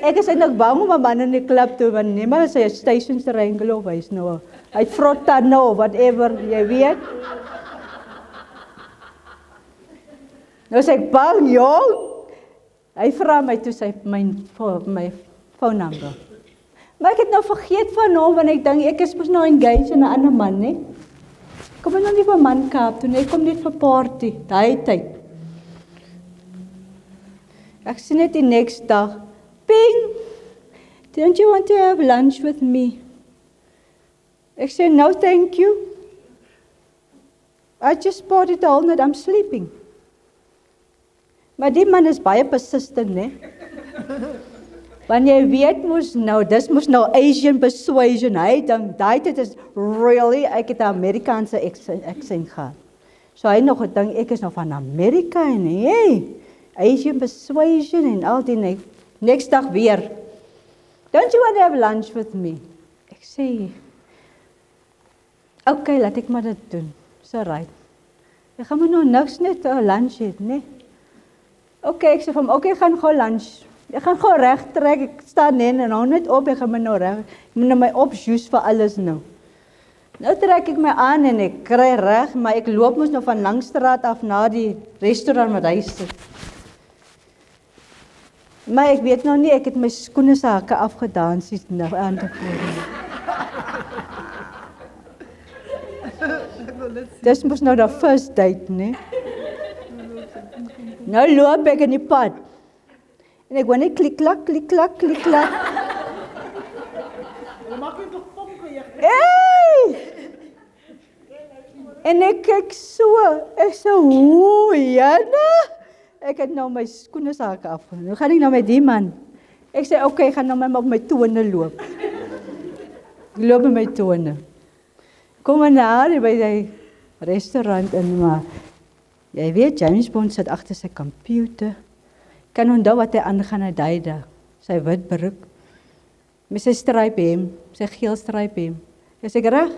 Ek is eintlik bang om 'n man in die klub toe, want nie maar sy is Station Triangle of hy's nou. Hy frotta nou, whatever, jy weet. Nou sê ek bang, jong. Hy vra my toe my phone number. Maar ek het nou vergeet van hom, want ek dink ek is mos nou engaged in 'n ander man, né? Kom nou nie vir man Kaap toe, ek kom net vir party, daai tyd. Ek sien net die next dag, ping, don't you want to have lunch with me? Ek sê, no thank you. I just partied all night, I'm sleeping. Maar die man is baie persistent, né? Want jy weet mos nou, dis mos nou Asian persuasion, hy dink, dit is really, ek het 'n Amerikaanse accent gehad. So hy nog gedink, ek is nou van Amerika en hey, Asian persuasion en al die next dag weer. Don't you want to have lunch with me? Ek sê, okay, laat ek maar dit doen. So right. Ek gaan maar nou niks net lunch eet, né? Okay, ek sê vir hom, okay, ek gaan gou lunch. Ek gaan gou reg trek, ek staan net en hou net op, ek gaan my nou reg. Ek moet nou my opjuice vir alles nou. Nou trek ek my aan en ek kry reg, maar ek loop mos nou van Langstraat af na die restaurant wat hy sit. Maar ek weet nou nie, ek het my skoene se hakke afgedans hier nou aan te voor. Dis mos nou die first date, né? Nou loop ek in die pad. En ek hoor net klik klak, klik klak, klik klak. Hey! En ek kyk so, ek sê, Jana? Ek het nou my skoene se hakke afgeneem. Nou gaan ek nou met die man. Ek sê, okay, ek gaan nou met my tone loop. Ek loop met my tone. Kom maar daar by die restaurant in, maar jy weet, James Bond sit agter sy computer. Kan onthou wat hy aangaan na daai dag. Sy wit broek, met sy stryphem, sy geel stryphem. Is ek reg?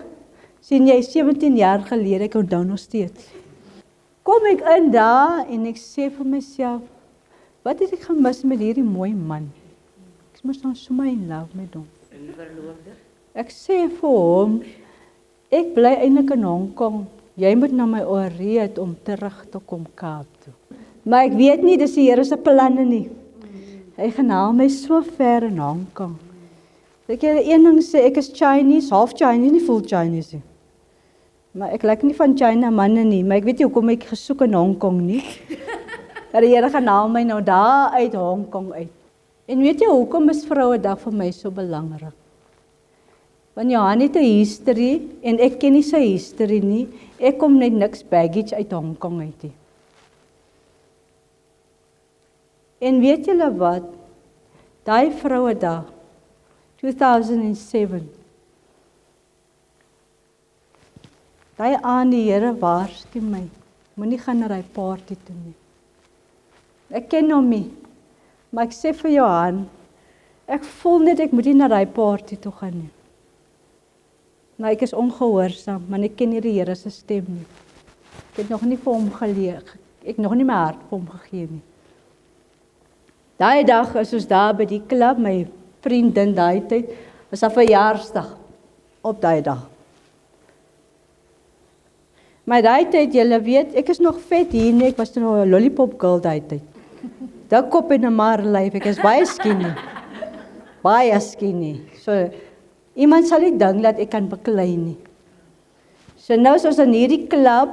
Sien jy 17 jaar gelede, ek onthou nog steeds. Kom ek in daar en ek sê vir myself, wat het ek gemis met hierdie mooi man? Ek moes dan so my in love met hom. Ek sê vir hom, ek bly eintlik in Hong Kong. Jy moet na my oorreed om terug te kom Kaap toe. Maar ek weet nie, dis die Here se planne nie. Hy gaan haal my so ver in Hong Kong. Ek het een ding sê, ek is Chinese, half Chinese, nie full Chinese nie. Maar ek lyk nie van China manne nie, maar ek weet nie hoekom ek gesoek in Hong Kong nie. Dat die Here gaan haal my nou daar uit Hong Kong uit. En weet jy hoekom is Vrouedag vir my so belangrik? Want Johan het 'n history en ek ken nie sy history nie. Ek kom net niks baggage uit Hong Kong uit nie. En weet julle wat? Daai Vrouedag 2007. Daai aan die Here waarsku my. Moenie gaan na daai party toe nie. Ek ken hom nie. Maar ek sê vir Johan, ek voel net ek moet nie na daai party toe gaan nie. Maar ek is ongehoorsaam, maar ek ken nie die Here se stem nie. Ek het nog nie vir hom geleer. Ek het nog nie my hart vir hom gegee nie. Daai dag is ons daar by die klub, my vriendin daai tyd, was haar verjaarsdag op daai dag. Maar daai tyd, julle weet, ek is nog vet hier nie, ek was toe nog 'n lollipop girl daai tyd. Dik kop en 'n maar lyf, ek is baie skinny. Baie skinny. So iemand sal nie dink dat ek kan beklei nie. So nou is ons in hierdie klub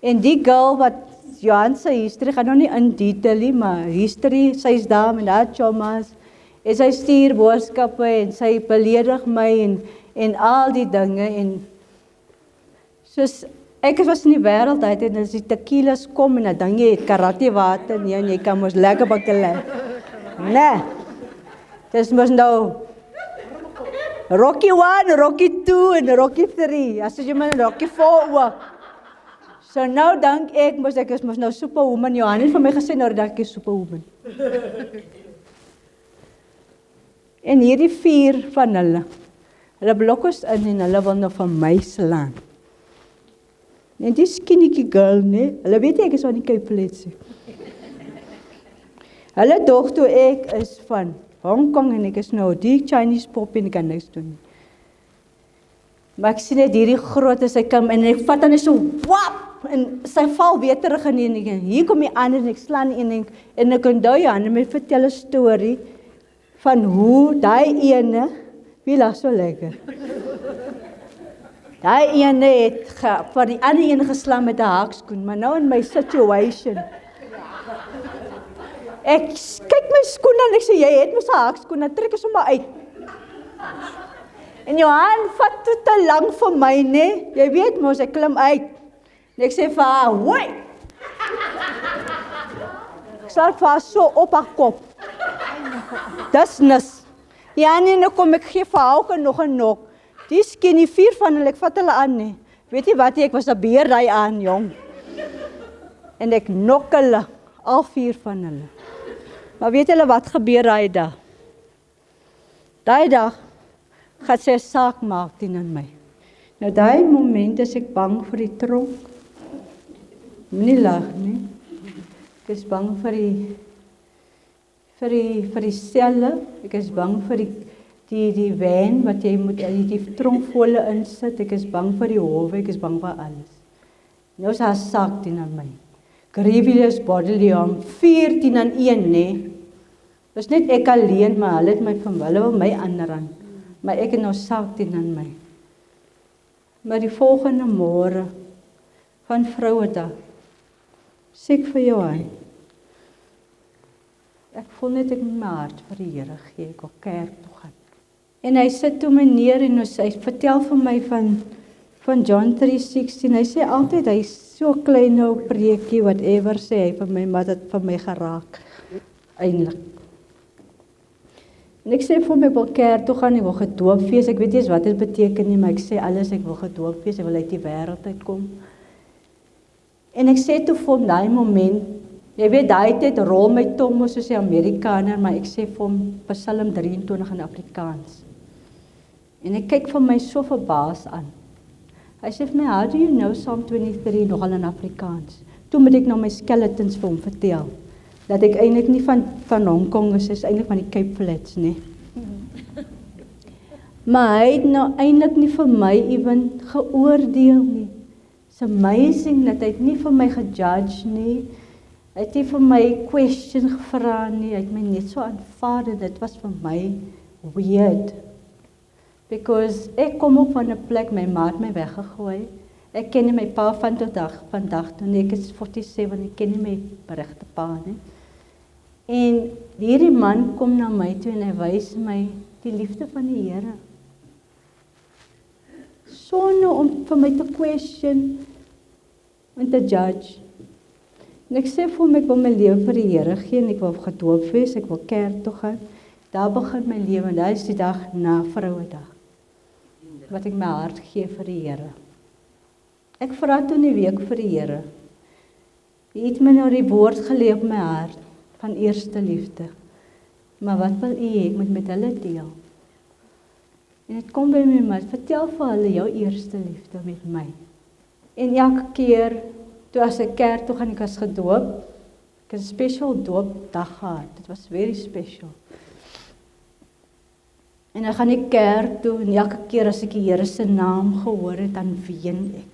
en die girl wat Johan se history gaan nou nie in detail nie, maar history, sy's daar met haar chommas en sy stuur boodskappe en sy beledig my en al die dinge en soos ek was in die wêreld uit en as die tequilas kom en dan dink jy het karate water nie en jy kan mos lekker baklei. Nee. Dis mos nou Rocky 1, Rocky 2 en Rocky 3. As jy maar Rocky 4 ook. So nou dink ek is mos nou superwoman. Johan het vir my gesê nou dat ek is superwoman. En hierdie 4 van hulle blok ons in en hulle wil nou van my slaan. En die skinny girl, nee, hulle weet ek is van die Cape Flats. Hulle dog toe ek is van Hong Kong en ek is nou die Chinese pop en ek kan niks doen nie. Maar ek sien net hierdie groot sy kom en ek vat dan so wap en sy val weer terug in die en hier kom die ander en ek slaan en ek onthou jy en my vertel 'n storie van hoe daai ene wie lag so lekker. Daai ene het vir die ander een geslaan met 'n hakskoen, maar nou in my situation. Ek kyk my skoene en ek sê jy het mos 'n hakskoen, dan trek ek sommer uit. En Johan vat tot te lank vir my, nee. Jy weet mos ek klim uit. En ek sê vir haar, "Hoi." Ek slaan vir haar so op haar kop. Dis nis. Ja, nee, nou kom ek gee vir haar ook nog 'n nok. Die skinny 4 van hulle, ek vat hulle aan nie. Weet jy wat, ek was 'n beer daai aan, jong. En ek nok hulle, al 4 van hulle. Maar weet julle wat gebeur daai dag? Daai dag gaan sy 'n saak maak teen aan my. Nou daai moment is ek bang vir die tronk. Moenie lag nie. Ek is bang vir die selle. Ek is bang vir die van wat jy moet die tronkvolle insit. Ek is bang vir die howe, ek is bang vir alles. Nou is haar saak teen aan my. Grievous bodily harm, 14-1, nee. Dis net ek alleen, maar hulle het my van hulle wil my aanrand. Maar ek het nou saak teen aan my. Maar die volgende môre van Vrouedag sê ek vir Johan, ek voel net ek moet my hart vir die Here gee, ek wil kerk toe gaan. En hy sit toe my neer en hy vertel vir my van John 3:16. Hy sê altyd hy so klein nou preekie whatever sê hy vir my, maar dit vir my geraak eintlik. En ek sê vir my, ek wil kerk toe gaan, ek wil gedoop wees, ek weet nie eens wat dit beteken nie, maar ek sê alles, ek wil gedoop wees, ek wil uit die wêreld uitkom. En ek sê toe vir hom daai moment, Jy weet, daai tyd rol my tong mos soos die Amerikaner, maar ek sê vir hom Psalm 23 in Afrikaans. En ek kyk vir my so verbaas aan. Hy sê vir my, how do you know Psalm 23 nogal in Afrikaans? Toe moet ek nou my skeletons vir hom vertel, dat ek eintlik nie van Hong Kong is eintlik van die Cape Flats, nee. Maar hy het nou eintlik nie vir my even geoordeel nie. It's amazing dat hy het nie vir my gejudge nie. Hy het nie vir my question gevra nie. Hy het my net so aanvaar. Dit was vir my weird. Because ek kom op van 'n plek, my ma het my weggegooi. Ek ken nie my pa van vandag toe nie. Ek is 47, ek ken nie my regte pa nie. En hierdie man kom na my toe en hy wys my die liefde van die Here. Sonder om vir my te question en te judge. En ek sê vir hom, ek wil my lewe vir die Here gee en ek wil gedoop wees, ek wil kerk toe gaan. Daar begin my lewe en dit is die dag na Vrouedag. Wat ek my hart gee vir die Here. Ek vra toe 'n week vir die Here. Hy het my nou die woord gelê op my hart van eerste liefde. Maar wat wil U hê ek moet met hulle deel? En dit kom by my, maar vertel vir hulle jou eerste liefde met my. En elke keer, toe as ek kerk toe gaan, ek was gedoop, ek het 'n special doopdag gehad, dit was very special. En dan gaan ek kerk toe, en elke keer as ek die Here se naam gehoor het, dan ween ek.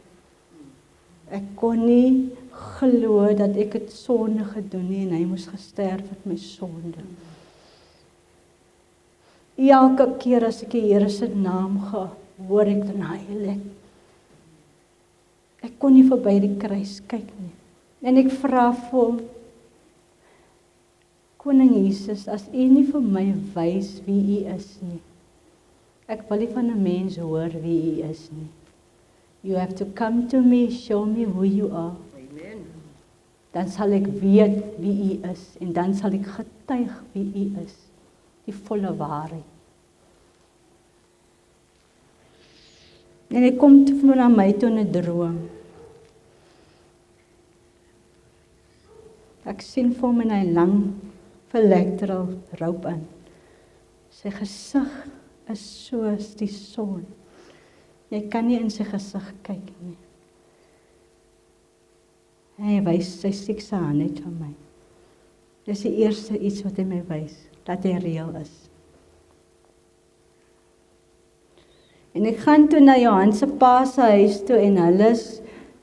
Ek kon nie glo dat ek het sonde gedoen nie, en hy moes gesterf het my sonde. Elke keer as ek die Here se naam gehoor het, dan huil ek. Ek kon nie verby die kruis kyk nie. En ek vra vir hom, Koning Jesus, as U nie vir my wys wie U is nie. Ek wil nie van 'n mens hoor wie U is nie. You have to come to me, show me who you are. Amen. Dan sal ek weet wie U is en dan sal ek getuig wie U is. Die volle waarheid. En hy kom toe na my toe in 'n droom. Ek sien vir hom in 'n lang electoral robe aan. Sy gesig is soos die son. Jy kan nie in sy gesig kyk nie. Hy wys sy sekse hand net vir my. Dis die eerste iets wat hy my wys, dat hy reël is. En ek gaan toe na Johan se pa se huis toe en hy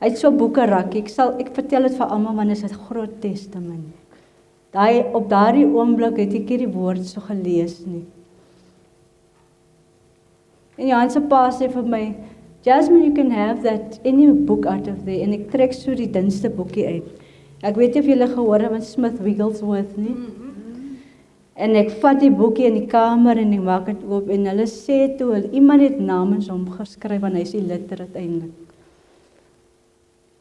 het so boeke rakkie. Ek vertel dit vir almal want dit is 'n groot testament. Op daardie oomblik het ek nie die woord so gelees nie. En Johan se pa sê vir my, Jasmine, you can have that any book out of there. En ek trek so die dunste boekie uit. Ek weet nie of julle gehoor het van Smith Wigglesworth nie. En ek vat die boekie in die kamer en ek maak dit oop en hulle sê toe, iemand het namens hom geskryf want hy is illiterate eintlik.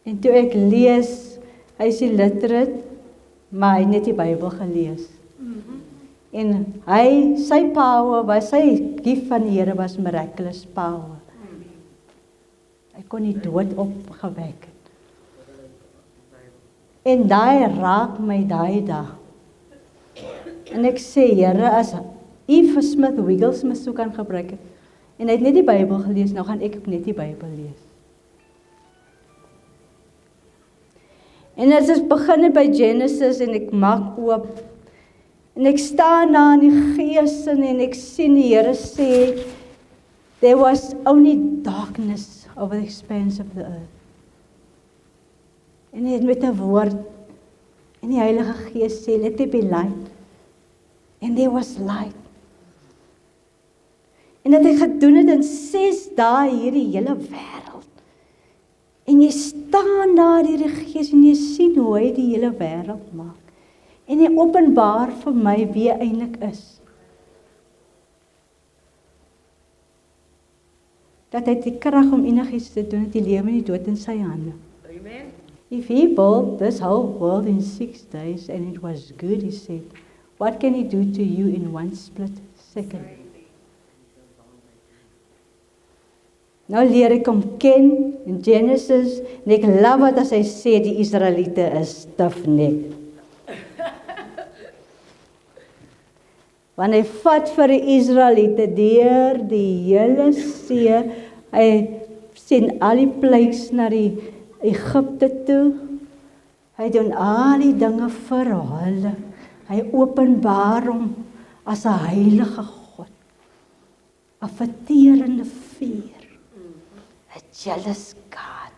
En toe ek lees, hy is illiterate, maar hy het net die Bybel gelees. En sy power, sy gift van die Here was miraculous power. Hy kon die dood opgewek het. En daai raak my daai dag. En ek sê, Here, as U vir Smith Wigglesworth so kan gebruik het, en hy het net die Bybel gelees, nou gaan ek ook net die Bybel lees. En as ek begin by Genesis en ek maak oop, en ek staan daar in die gees en ek sien die Here sê, there was only darkness over the expanse of the earth. En hy het met 'n woord, en die Heilige Gees sê, let there be light. And there was light. En dat hy gedoen het in 6 dae hierdie hele wêreld. En jy staan daar deur die Gees en jy sien hoe hy die hele wêreld maak. En hy openbaar vir my wie hy eintlik is. Dat hy die krag om enigiets te doen, die lewe en die dood in sy hande. Amen. If he built this whole world in 6 days and it was good, he said, what can he do to you in one split second? Nou leer ek hom ken in Genesis, en ek love wat as hy sê die Israeliete is stiff-necked. Want hy vat vir die Israeliete deur die hele see. Hy sien al die plagues na die Egipte toe. Hy doen al die dinge vir hulle. Hy openbaar hom as 'n heilige God. 'n verterende vuur. 'n jealous God.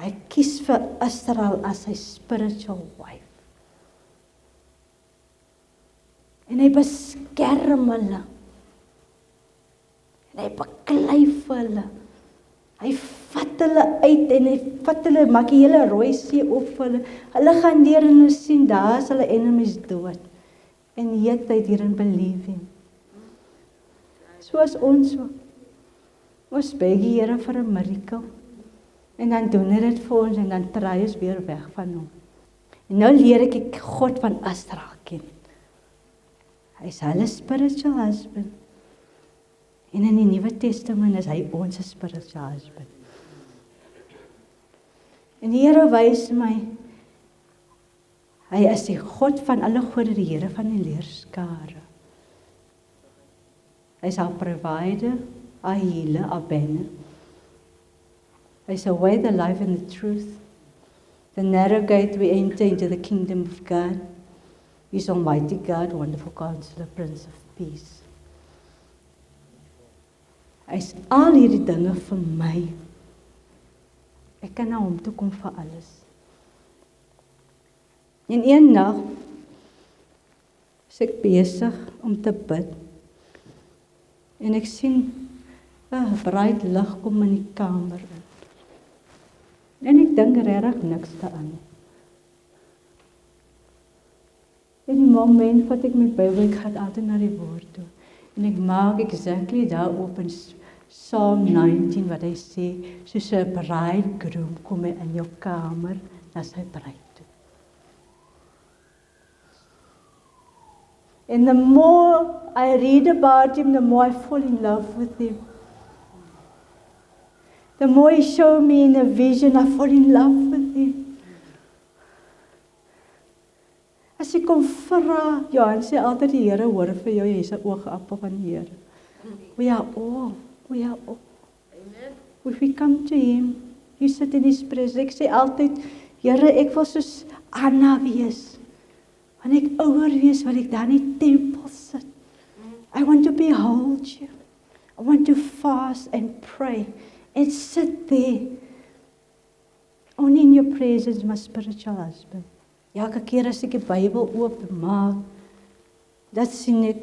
Hy kies vir Israel as sy spiritual wife. En hy beskerm hulle. En hy beklei vir hulle. Hy vat hulle uit en hy vat hulle, maak die hele Rooi See op vir hulle. Hulle gaan deur en hulle sien, daar is hulle enemies dood. En yet they didn't believe him. Soos ons ook. Ons beg die Here vir 'n miracle. En dan doen hy dit vir ons en dan draai ons weer weg van hom. En nou leer ek God van Israel ken. Hy is hulle spiritual husband. En in die Nuwe Testament is hy ons spiritual husband. En die Here wys my, hy is die God van alle gode, die Here van die leerskare. Hy is our provider, our healer, our banner. Hy is the way, the life and the truth. The narrow gate we enter into the kingdom of God. He is Almighty God, wonderful counselor, Prince of Peace. Hy is al hierdie dinge vir my. Ek kan na hom toe kom vir alles. En een nag is ek besig om te bid. En ek sien 'n bruid lig kom in die kamer in. En ek dink regtig niks daaraan. In die moment wat ek my Bybel, ek gaan altyd na die woord toe. En ek maak exactly daar op in Psalm 19 wat hy sê, soos 'n bridegroom kom hy in jou kamer na sy bruid toe. And the more I read about him, the more I fall in love with him. The more he showed me in a vision, I fall in love with him. As jy kom vra, Johan sê altyd die Here hoor vir jou, jy is 'n oogappel van die Here. We are all. Amen. If we come to him, you sit in his presence. Ek sê altyd, Here, ek wil soos Anna wees. Want ek ouer wees, wat ek daar in die tempel sit. I want to behold you. I want to fast and pray and sit there. Only in your presence, my spiritual husband. Elke keer as ek die Bybel oopmaak, dat sien ek,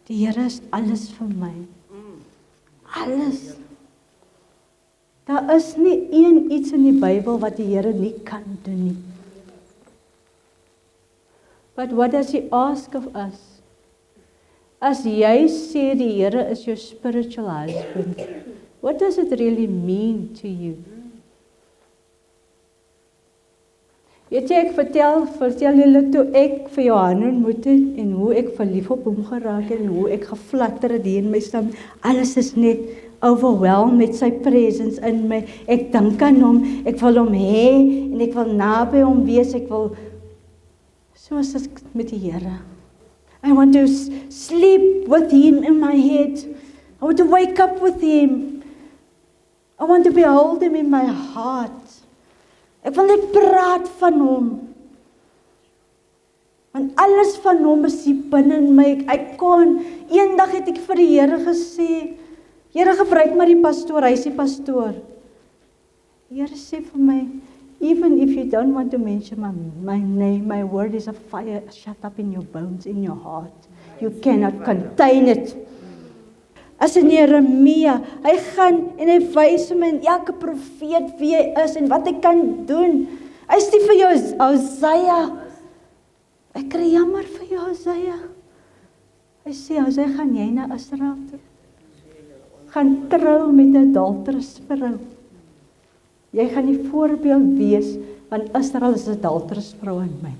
die Here is alles vir my. Alles. Daar is nie iets in die Bybel wat die Here nie kan doen nie. But what does he ask of us? As jy sê die Here is your spiritual husband, what does it really mean to you? Weet jy, ek vertel julle toe ek vir Johan ontmoet het en hoe ek verlief op hom geraak het en hoe ek geflatter het hier in my stem. Alles is net overwhelmed met sy presence in my. Ek dink aan hom, ek wil hom hê en ek wil naby hom wees, ek wil soos ek met die Here. I want to sleep with him in my head. I want to wake up with him. I want to behold him in my heart. Ek wil net praat van hom. Want alles van hom is hier binne in my. Eendag het ek vir die Here gesê, Here, gebruik maar die pastoor, hy is die pastoor. Die Here sê vir my, even if you don't want to mention my name, my word is a fire shut up in your bones, in your heart. You cannot contain it. As in Jeremia, hy gaan en hy wys hom in elke profeet wie hy is en wat hy kan doen. Hy sê vir jou, Hosea, ek kry jammer vir jou, Hosea. Hy sê, Hosea, gaan jy na Israel toe? Gaan trou met 'n adulterous vrou. Jy gaan die voorbeeld wees, want Israel is 'n adulterous vrou in my.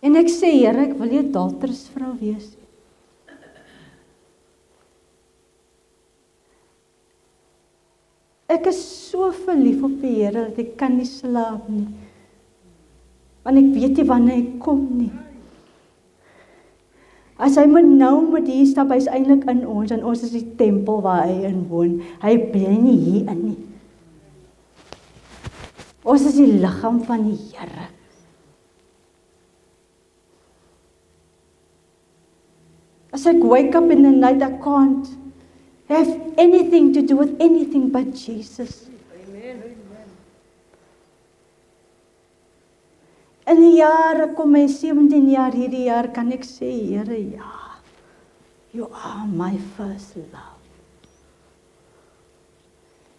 En ek sê, Here, ek wil nie 'n adulterous vrou wees nie. Ek is so verlief op die Here dat ek kan nie slaap nie. Want ek weet nie wanneer hy kom nie. As hy moet nou met hier stap, hy is eintlik in ons, en ons is die tempel waar hy in woon. Hy bly nie hier in nie. Ons is die liggaam van die Here. As ek wake up in the night, I can't have anything to do with anything but Jesus. In die jare, kom my 17 jaar hierdie jaar, kan ek sê, Here, ja, you are my first love.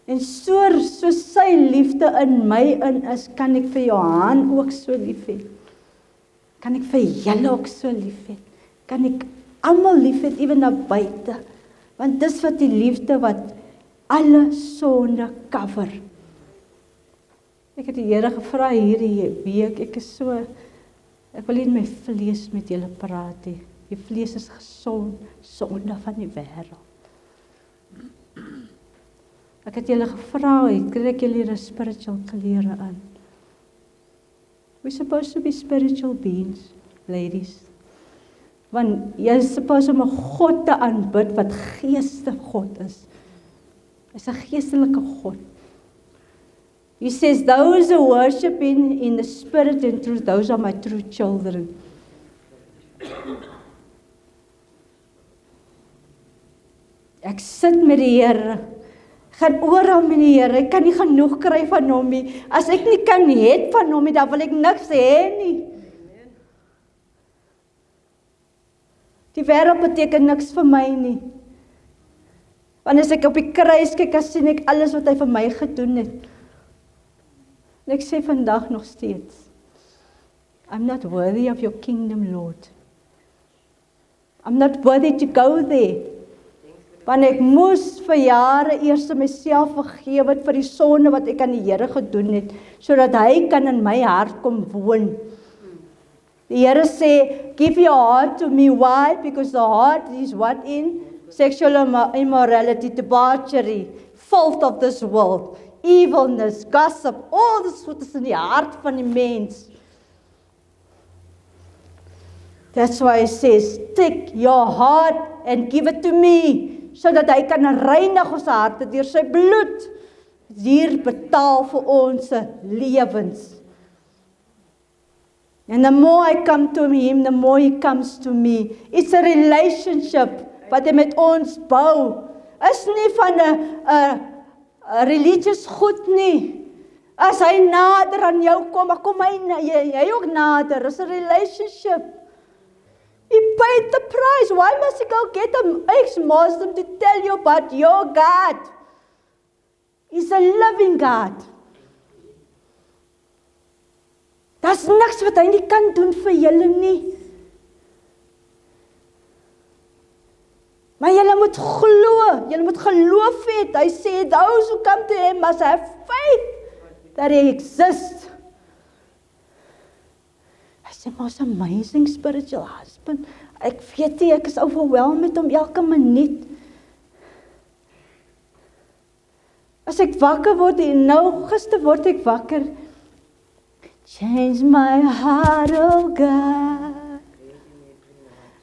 En so sy liefde in my in is, kan ek vir Johan ook so lief hê. Kan ek vir julle ook so lief hê. Kan ek almal lief hê, ewen na buite. Want dis wat die liefde wat alle sonde cover. Ek het die Here gevra hierdie week, ek wil nie in my vlees met julle praat nie. Die vlees is gesond, sonde van die wêreld. Ek het julle gevra, kry ek julle 'n spiritual klere aan. We're supposed to be spiritual beings, ladies. Want jy is supposed om 'n God te aanbid wat geeste God is. Hy's 'n geestelike God. He says, those who worship in the spirit and truth, those are my true children. Ek sit met die Here, gaan oral met die Here, ek kan nie genoeg kry van hom nie. As ek nie kan het van hom nie, dan wil ek niks hê nie. Die wêreld beteken niks vir my nie. Want as ek op die kruis kyk, dan sien ek alles wat hy vir my gedoen het. En ek sê vandag nog steeds, I'm not worthy of your kingdom, Lord. I'm not worthy to go there. Want ek moes vir jare eers myself vergewe het vir die sonde wat ek aan die Here gedoen het, sodat hy kan in my hart kom woon. Die Here sê, give your heart to me. Why? Because the heart is what in? Sexual immorality, debauchery, filth of this world, evilness, gossip, all this wat is in die hart van die mens. That's why he says, take your heart and give it to me, sodat hy kan reinig ons harte deur sy bloed. Hier betaal vir ons lewens. And the more I come to him, the more he comes to me. It's a relationship wat hy met ons bou. Is nie van 'n religious goed nie. As hy nader aan jou kom, dan kom hy ook nader. It's a relationship. He paid the price. Why must he go get an ex-Muslim to tell you about your God? He's a loving God. Daar's niks wat hy nie kan doen vir julle nie. Maar julle moet glo, julle moet geloof hê. Hy sê, those who come to him must have faith that he exists. Hy sê, most amazing spiritual husband. Ek weet nie, ek is overwhelmed met hom elke minuut. As ek wakker word, en nou gister word ek wakker. Change my heart, oh God.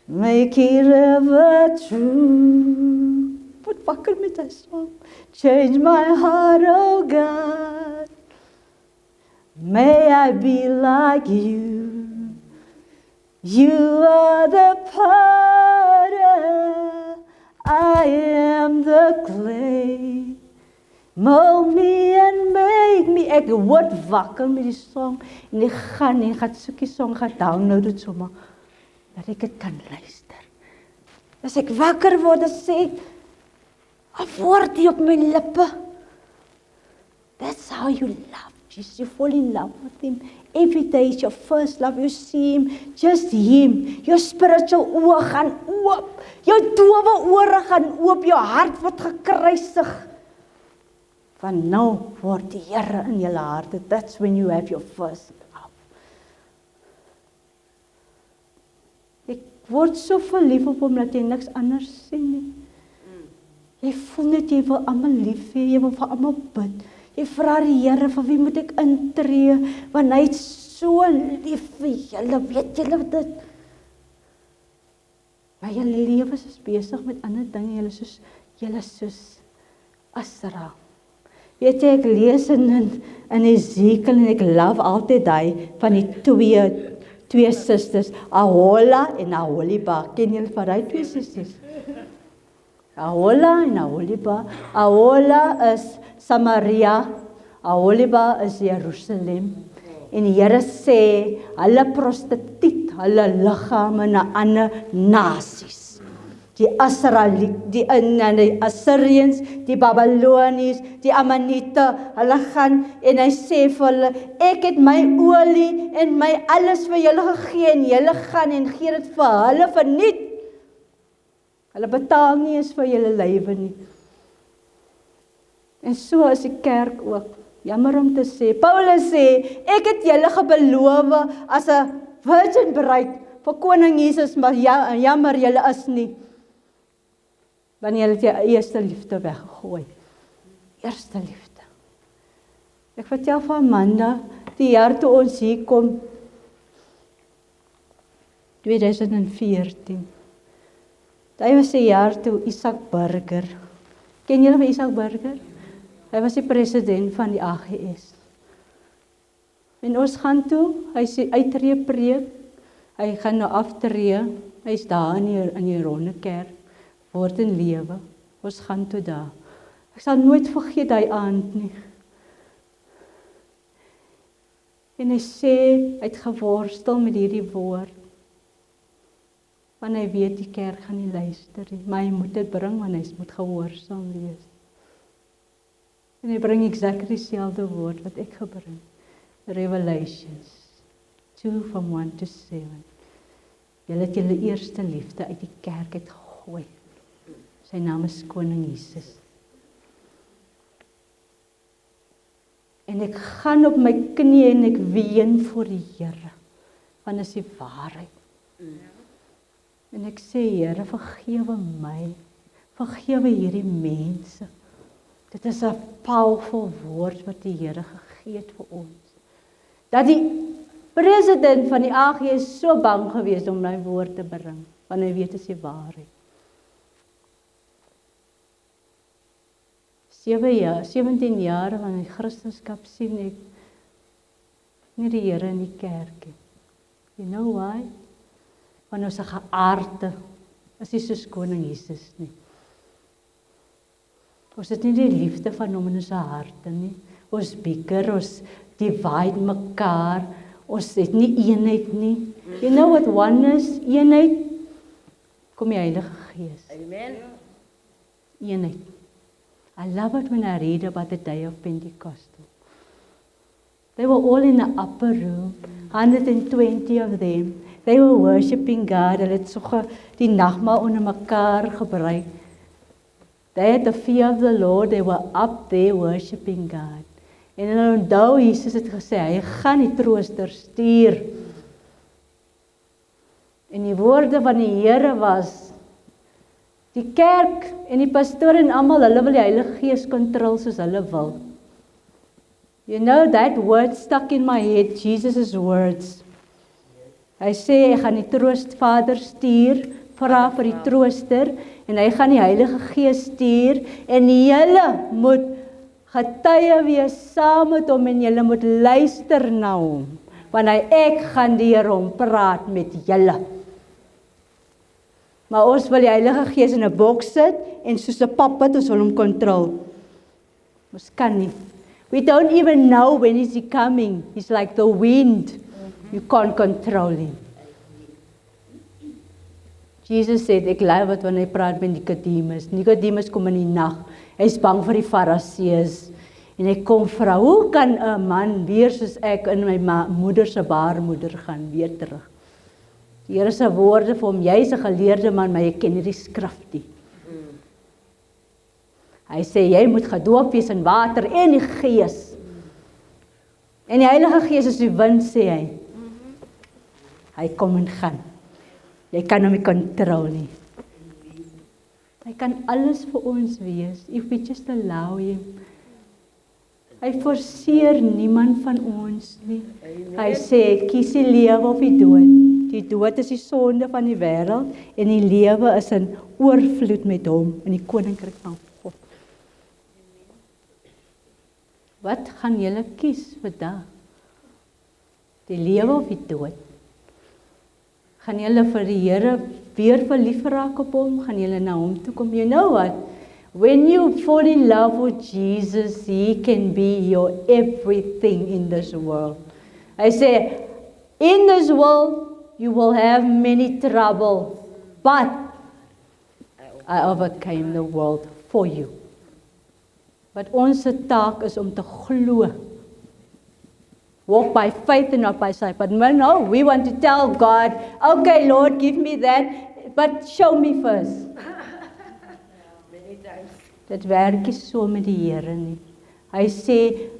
Make it ever true. Word wakker met hy song. Change my heart, oh God. May I be like you. You are the potter, I am the clay. Mold me and make me. Ek word wakker met die song en ek gaan soek die song, gaan download dit sommer, dat ek dit kan luister. As ek wakker word, dan sê ek, 'n woordjie op my lippe. That's how you love Jesus. You fall in love with him. Every day is your first love. You see him, just him. Your spiritual oë gaan oop. Jou dowe ore gaan oop. Jou hart word gekruisig. Van nou word die Here in julle harte. That's when you have your first love. Ek word so verlief op hom dat jy niks anders sien nie. Jy voel net jy wil almal lief hê, jy wil vir almal bid. Jy vra die Here, vir wie moet ek intree? Want hy het so lief vir julle, weet julle dit? Maar julle lewe is besig met ander dinge, julle soos Asra. Weet jy, ek lees in Ezekiel en ek love altyd daai van die twee susters, Ahola en Aholiba. Ken julle van daai twee susters? Ahola en Aholiba. Ahola is Samaria, Aholiba is Jerusalem. En die Here sê, hulle prostituut hulle liggame na ander nasies. Die Assyrians, die Babylonies, die Ammonite, hulle gaan en hy sê vir hulle, ek het my olie en my alles vir julle gegee en julle gaan en gee dit vir hulle verniet. Hulle betaal nie eens vir julle lywe nie. En so is die kerk ook. Jammer om te sê, Paulus sê, ek het julle gebeloof as 'n virgin bride vir koning Jesus, maar jammer julle is nie. Wanneer jy eerste liefde weggegooi. Eerste liefde. Ek vertel van Amanda, die jaar toe ons hier kom, 2014. Dit was die jaar toe Isaac Burger. Ken julle van Isaac Burger? Hy was die president van die AGS. En ons gaan toe, hy sê uittreë preek, hy gaan nou aftree, hy's daar in die ronde kerk, word in lewe, ons gaan toe daar. Ek sal nooit vergeet hy aand nie. En hy sê, hy het geworstel met hierdie woord, want hy weet die kerk gaan nie luister nie, maar hy moet dit bring, want hy moet gehoorsaam wees. En hy bring exact dieselfde woord wat ek gebring. Revelations 2 from 1 to 7. Julle het julle eerste liefde uit die kerk uitgegooi. Sy naam is Koning Jesus. En ek gaan op my knieë en ek ween voor die Here, want is die waarheid. En ek sê, Here, vergewe my, vergewe hierdie mense. Dit is 'n powerful woord wat die Here gegee het vir ons. Dat die president van die AG is so bang gewees om my woord te bring, want hy weet dit is die waarheid. 17 jaar van die Christendom sien ek nie die Here in die kerk nie. You know why? Want ons geaarde is nie soos koning Jesus nie. Ons het nie die liefde van hom in ons harte nie. Ons bikker, ons divide mekaar, ons het nie eenheid nie. You know what oneness, eenheid, kom die Heilige Gees. Amen. Eenheid. I love it when I read about the day of Pentecostal. They were all in the upper room, 120 of them. They were worshiping God. Hulle het so die nagmaal onder mekaar gebruik. They had the fear of the Lord. They were up there worshiping God. En hulle onthou Jesus het gesê, hy gaan die trooster stuur. En die woorde van die Here was, die kerk en die pastoor en almal, hulle wil die Heilige Gees kontrol soos hulle wil. You know, that word stuck in my head, Jesus' words. Hy sê, hy gaan die troostvader stuur, vra vir die trooster, en hy gaan die Heilige Gees stuur, en julle moet getuie wees saam met hom, en julle moet luister na hom, want ek gaan deur hom praat met julle. Maar ons wil die Heilige Gees in 'n boks sit, en soos 'n puppet, ons wil hom kontrol. Ons kan nie. We don't even know when is he coming. He's like the wind. You can't control him. Jesus sê, ek love wat wanneer hy praat met Nicodemus. Nicodemus kom in die nag. Hy's bang vir die Fariseërs. En hy kom vra, hoe kan 'n man weer soos ek in my moeder se baarmoeder gaan weer terug? Die Here se woorde vir hom, jy's 'n geleerde man, maar jy ken nie die skrif nie. Hy sê, jy moet gedoop wees in water en die Gees. En die Heilige Gees is die wind, sê hy. Hy kom en gaan. Jy kan hom nie kontrol nie. Hy kan alles vir ons wees, if we just allow him. Hy forceer niemand van ons nie. Hy sê, kies die lewe of die dood. Die dood is die sonde van die wêreld en die lewe is in oorvloed met hom in die koninkryk van God. Wat gaan julle kies vandag? Die lewe of die dood? Gaan julle vir die Here weer verlief raak op hom? Gaan julle na hom toe kom? You know what? When you fall in love with Jesus, He can be your everything in this world. I say, in this world, you will have many troubles, but I overcame the world for you. But ons taak is om te glo. Walk by faith and not by sight. But no, we want to tell God, okay, Lord, give me that, but show me first. Dit werk nie so met die Here nie. Hy sê,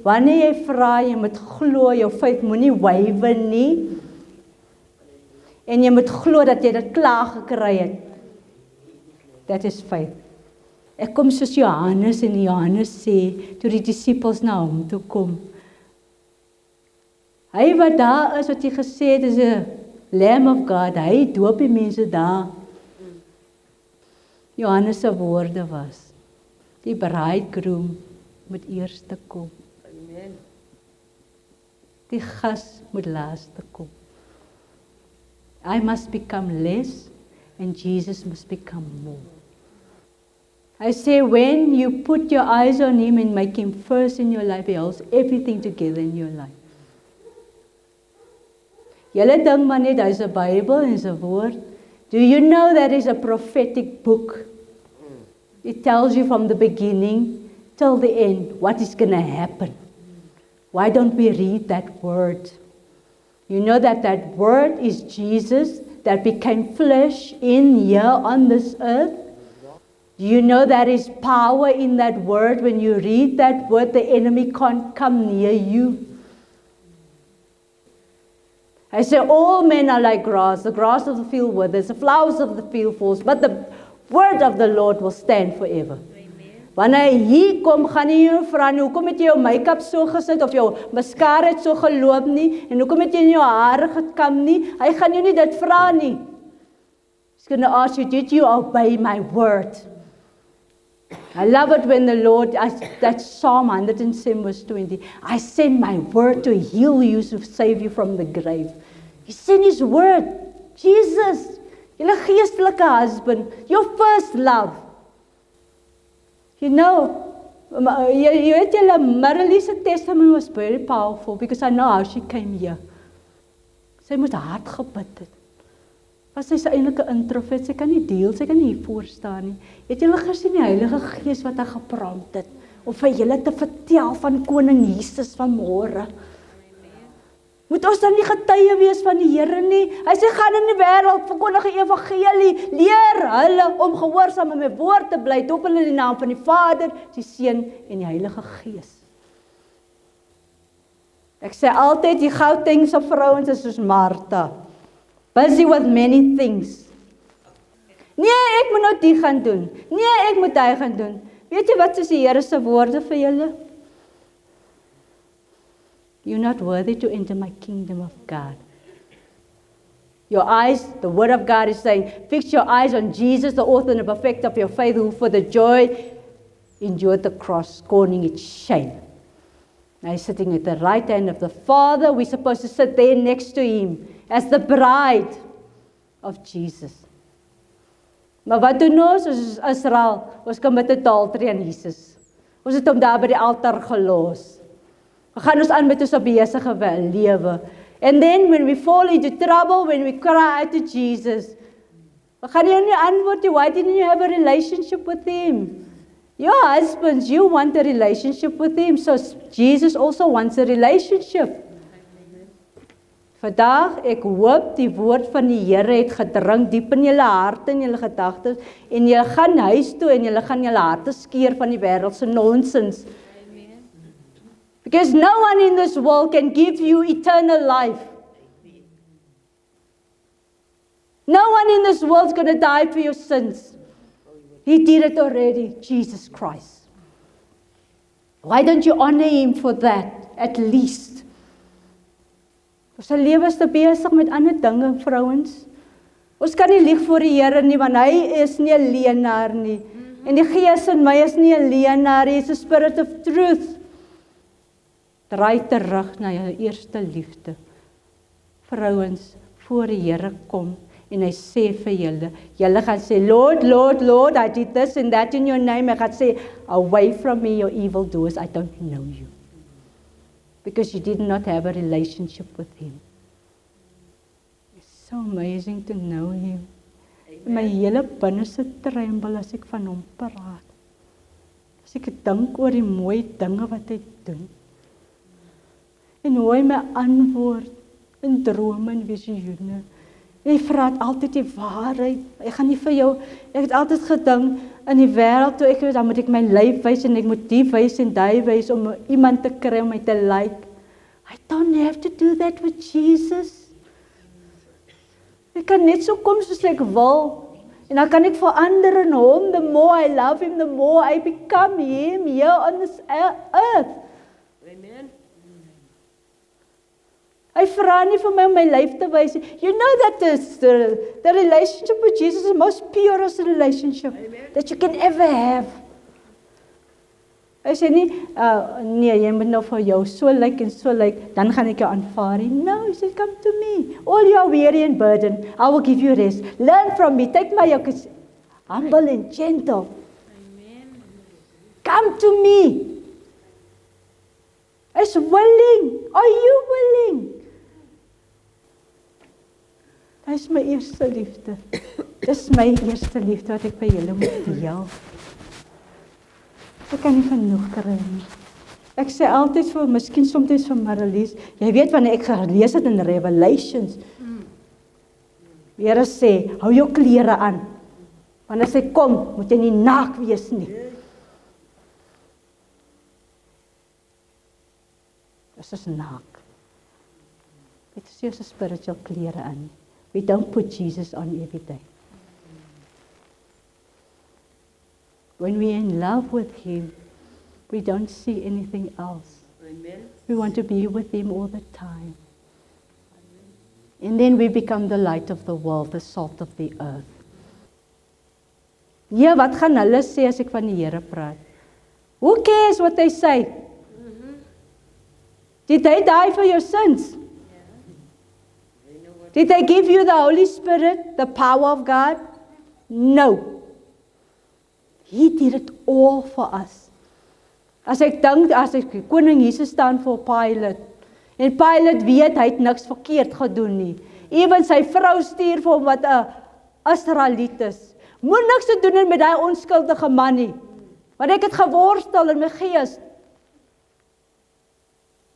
wanneer jy vra, jy moet glo, jou faith moenie waver nie. En jy moet glo dat jy dit klaar gekry het. That is faith. Ek kom soos Johannes en Johannes sê, toe die disippels na hom toe kom. Hy wat daar is, wat hy gesê het, is 'n Lamb of God, hy doop die mense daar. Johannes se woorde was, die bridegroom moet eers te kom. Amen. Die gas moet laaste kom. I must become less and Jesus must become more. I say when you put your eyes on Him and make Him first in your life, He holds everything together in your life. Julle dink maar net, hy's 'n Bybel en 'n woord. Do you know that is a prophetic book? It tells you from the beginning till the end what is going to happen. Why don't we read that word? You know that that word is Jesus that became flesh in here on this earth? Do you know there is power in that word? When you read that word, the enemy can't come near you. I say, all men are like grass. The grass of the field withers, the flowers of the field falls, but the word of the Lord will stand forever. Wanneer hy hier kom, gaan nie jou vra nie, hoekom het jy jou make-up so gesit, of jou mascara het so geloop nie, en hoekom het jy nie jou hare gekam nie, hy gaan jou nie dit vra nie. He's going to ask you, did you obey my word? I love it when the Lord, that's Psalm 107 verse 20, I send my word to heal you, to save you from the grave. He sent His word, Jesus, julle geestelike husband, your first love. You know, you weet julle, Marilee's testimony was very powerful because I know how she came here. Sy moet hard gebid het. Was sy eintlik 'n introvert, sy kan nie deel, sy kan nie hier voor staan nie. Het julle gesien die Heilige Gees wat haar geprompt het om vir julle te vertel van Koning Jesus van môre? Moet ons dan nie getuie wees van die Here nie? Hy sê, gaan in die wêreld, verkondig die evangelie, leer hulle om gehoorsaam aan my woord te bly, doop hulle in die naam van die Vader, die Seun en die Heilige Gees. Ek sê altyd, die Gautengse vrouens is soos Martha, busy with many things. Nee, ek moet nou dit gaan doen. Nee, ek moet dit gaan doen. Weet jy wat is die Here se woorde vir julle? You're not worthy to enter my kingdom of God. Your eyes, the word of God is saying, fix your eyes on Jesus, the author and the perfecter of your faith, who for the joy endured the cross, scorning its shame. Now He's sitting at the right hand of the Father. We're supposed to sit there next to Him as the bride of Jesus. Maar wat doen ons as Israel? Ons commit adultery aan Jesus. Ons het hom daar by die altaar gelos. We gaan ons aan met ons besige lewe. And then when we fall into trouble, when we cry out to Jesus, we gaan nie antwoord nie. Why didn't you have a relationship with Him? Your husbands, you want a relationship with Him. So Jesus also wants a relationship. Vandag, ek hoop die woord van die Here het gedring diep in julle harte en julle gedagtes, en julle gaan huis toe en julle gaan julle harte skeer van die wêreldse nonsens. Because no one in this world can give you eternal life. No one in this world is going to die for your sins. He did it already, Jesus Christ. Why don't you honor him for that, at least? Ons lewe is te besig met ander dinge, vrouens. Ons kan nie lieg voor die Here nie, want hy is nie 'n leienaar nie. En die Gees in my is nie 'n leienaar, hy is 'n spirit of truth. Draai terug na jou eerste liefde. Vrouens, voor die Here kom en hy sê vir julle gaan sê, Lord, Lord, Lord, I did this and that in your name. Hy gaan sê, away from me, your evil doers, I don't know you. Because you did not have a relationship with him. It's so amazing to know him. My hele binneste tremble as ek van hom praat. As ek dink oor die mooi dinge wat hy doen. En hoe hy my antwoord in drome en visioene. En hy vra altyd die waarheid. Ek gaan nie vir jou, ek het altyd gedink in die wêreld toe ek dan moet ek my lyf wys en ek moet die wys en daai wys om iemand te kry om my te like. I don't have to do that with Jesus. Ek kan net so kom soos ek wil. En dan kan ek verander in hom. The more I love him, the more I become him here on this earth. Amen. Hy vra nie vir my om my lyf te wys. You know that the relationship with Jesus is the most purest relationship that you can ever have. Hy sê nie, nee, jy moet nou vir jou so lyk en so lyk, dan gaan ek jou aanvaar. No, he said, come to me. All you are weary and burdened, I will give you rest. Learn from me. Take my yoke. It's humble and gentle. Amen. Come to me. Is willing. Are you willing? Dit is my eerste liefde. Dis my eerste liefde wat ek by julle moet deel. Ek kan nie genoeg kry nie. Ek sê altyd vir, miskien soms vir Marlies, jy weet wanneer ek gelees het in Revelations, die Here sê, hou jou klere aan. Want as hy kom, moet jy nie naak wees nie. Dis is naak. Dit is jou spiritual klere aan. We don't put Jesus on every day. When we're in love with him, we don't see anything else. Amen. We want to be with him all the time. And then we become the light of the world, the salt of the earth. Ja, wat gaan hulle sê as ek van die Here praat? Who cares what they say? Did they die for your sins? Did they give you the Holy Spirit, the power of God? No. He did it all for us. As ek dink, as ek koning Jesus staan voor Pilate, en Pilate weet, hy het niks verkeerd gedoen nie. Even sy vrou stuur vir hom wat 'n Israeliet is. Moet niks te doen met daai onskuldige man nie. Want ek het geworstel in my gees.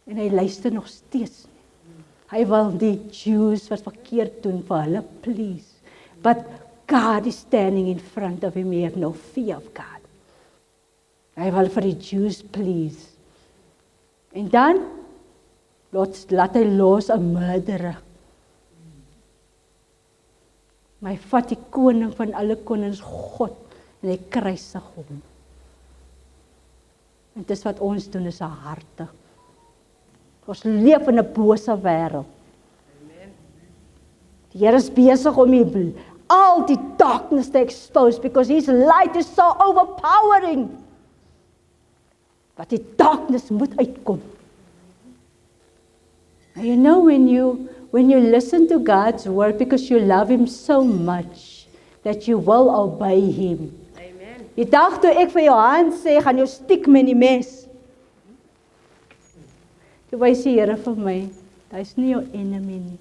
En hy luister nog steeds nie. Hy wil die Jews wat verkeerd doen vir hulle please. But God is standing in front of him. He have no fear of God. Hy wil vir die Jews please. En dan laat hy los 'n murderer. Maar hy vat die koning van alle konings, God, en hy kruisig hom. En dis wat ons doen is 'n harte. Ons leef in 'n bose wêreld. Die Here is besig om all die darkness to expose because his light is so overpowering. But die darkness moet uitkom. And you know when you listen to God's word because you love him so much that you will obey him. Amen. Die dag toe ek vir jou hand sê, gaan jou stiek met die mes. Toe wys die Here vir my, hy's nie jou enemy nie.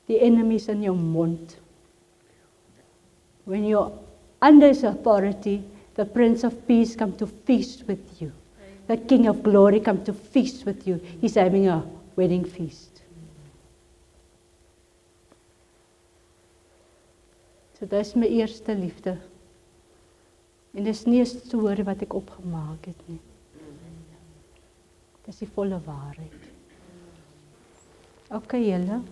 Die enemy is in jou mond. When you're under his authority, the Prince of Peace come to feast with you. The King of Glory come to feast with you. He's having a wedding feast. So dis my eerste liefde. En dis nie 'n storie wat ek opgemaak het nie. Dis die volle waarheid. Okay, julle.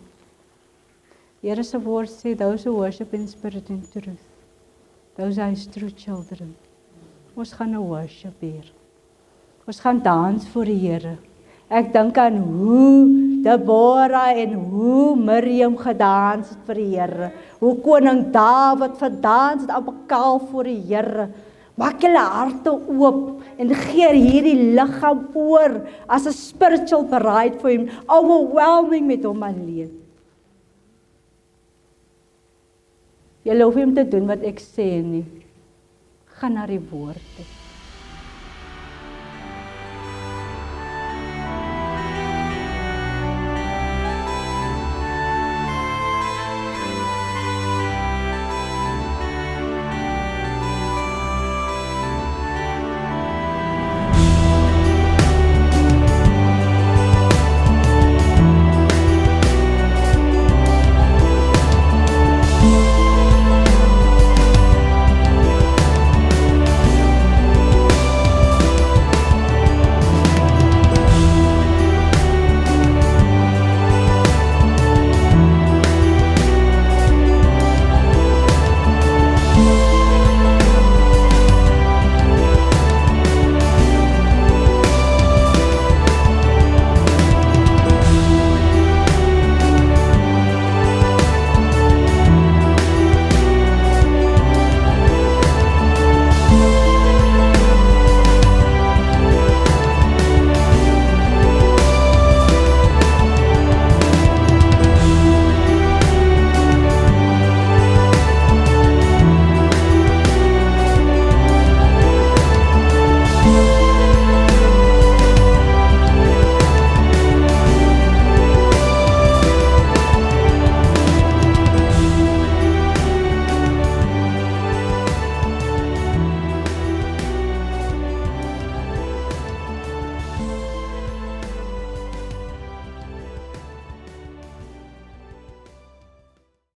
Die Here se woord sê, those who worship in spirit and truth, those are his true children. Ons gaan nou worship hier. Ons gaan dans voor die Here. Ek dink aan hoe Deborah en hoe Miriam gedans het vir die Here. Hoe koning Dawid verdans het op 'n kalf voor die Here. Maak julle harte oop en gee hierdie liggaam oor as 'n spiritual bride vir hom, overwhelming met hom alleen. Jy hoef nie om te doen wat ek sê nie. Gaan na die woord toe.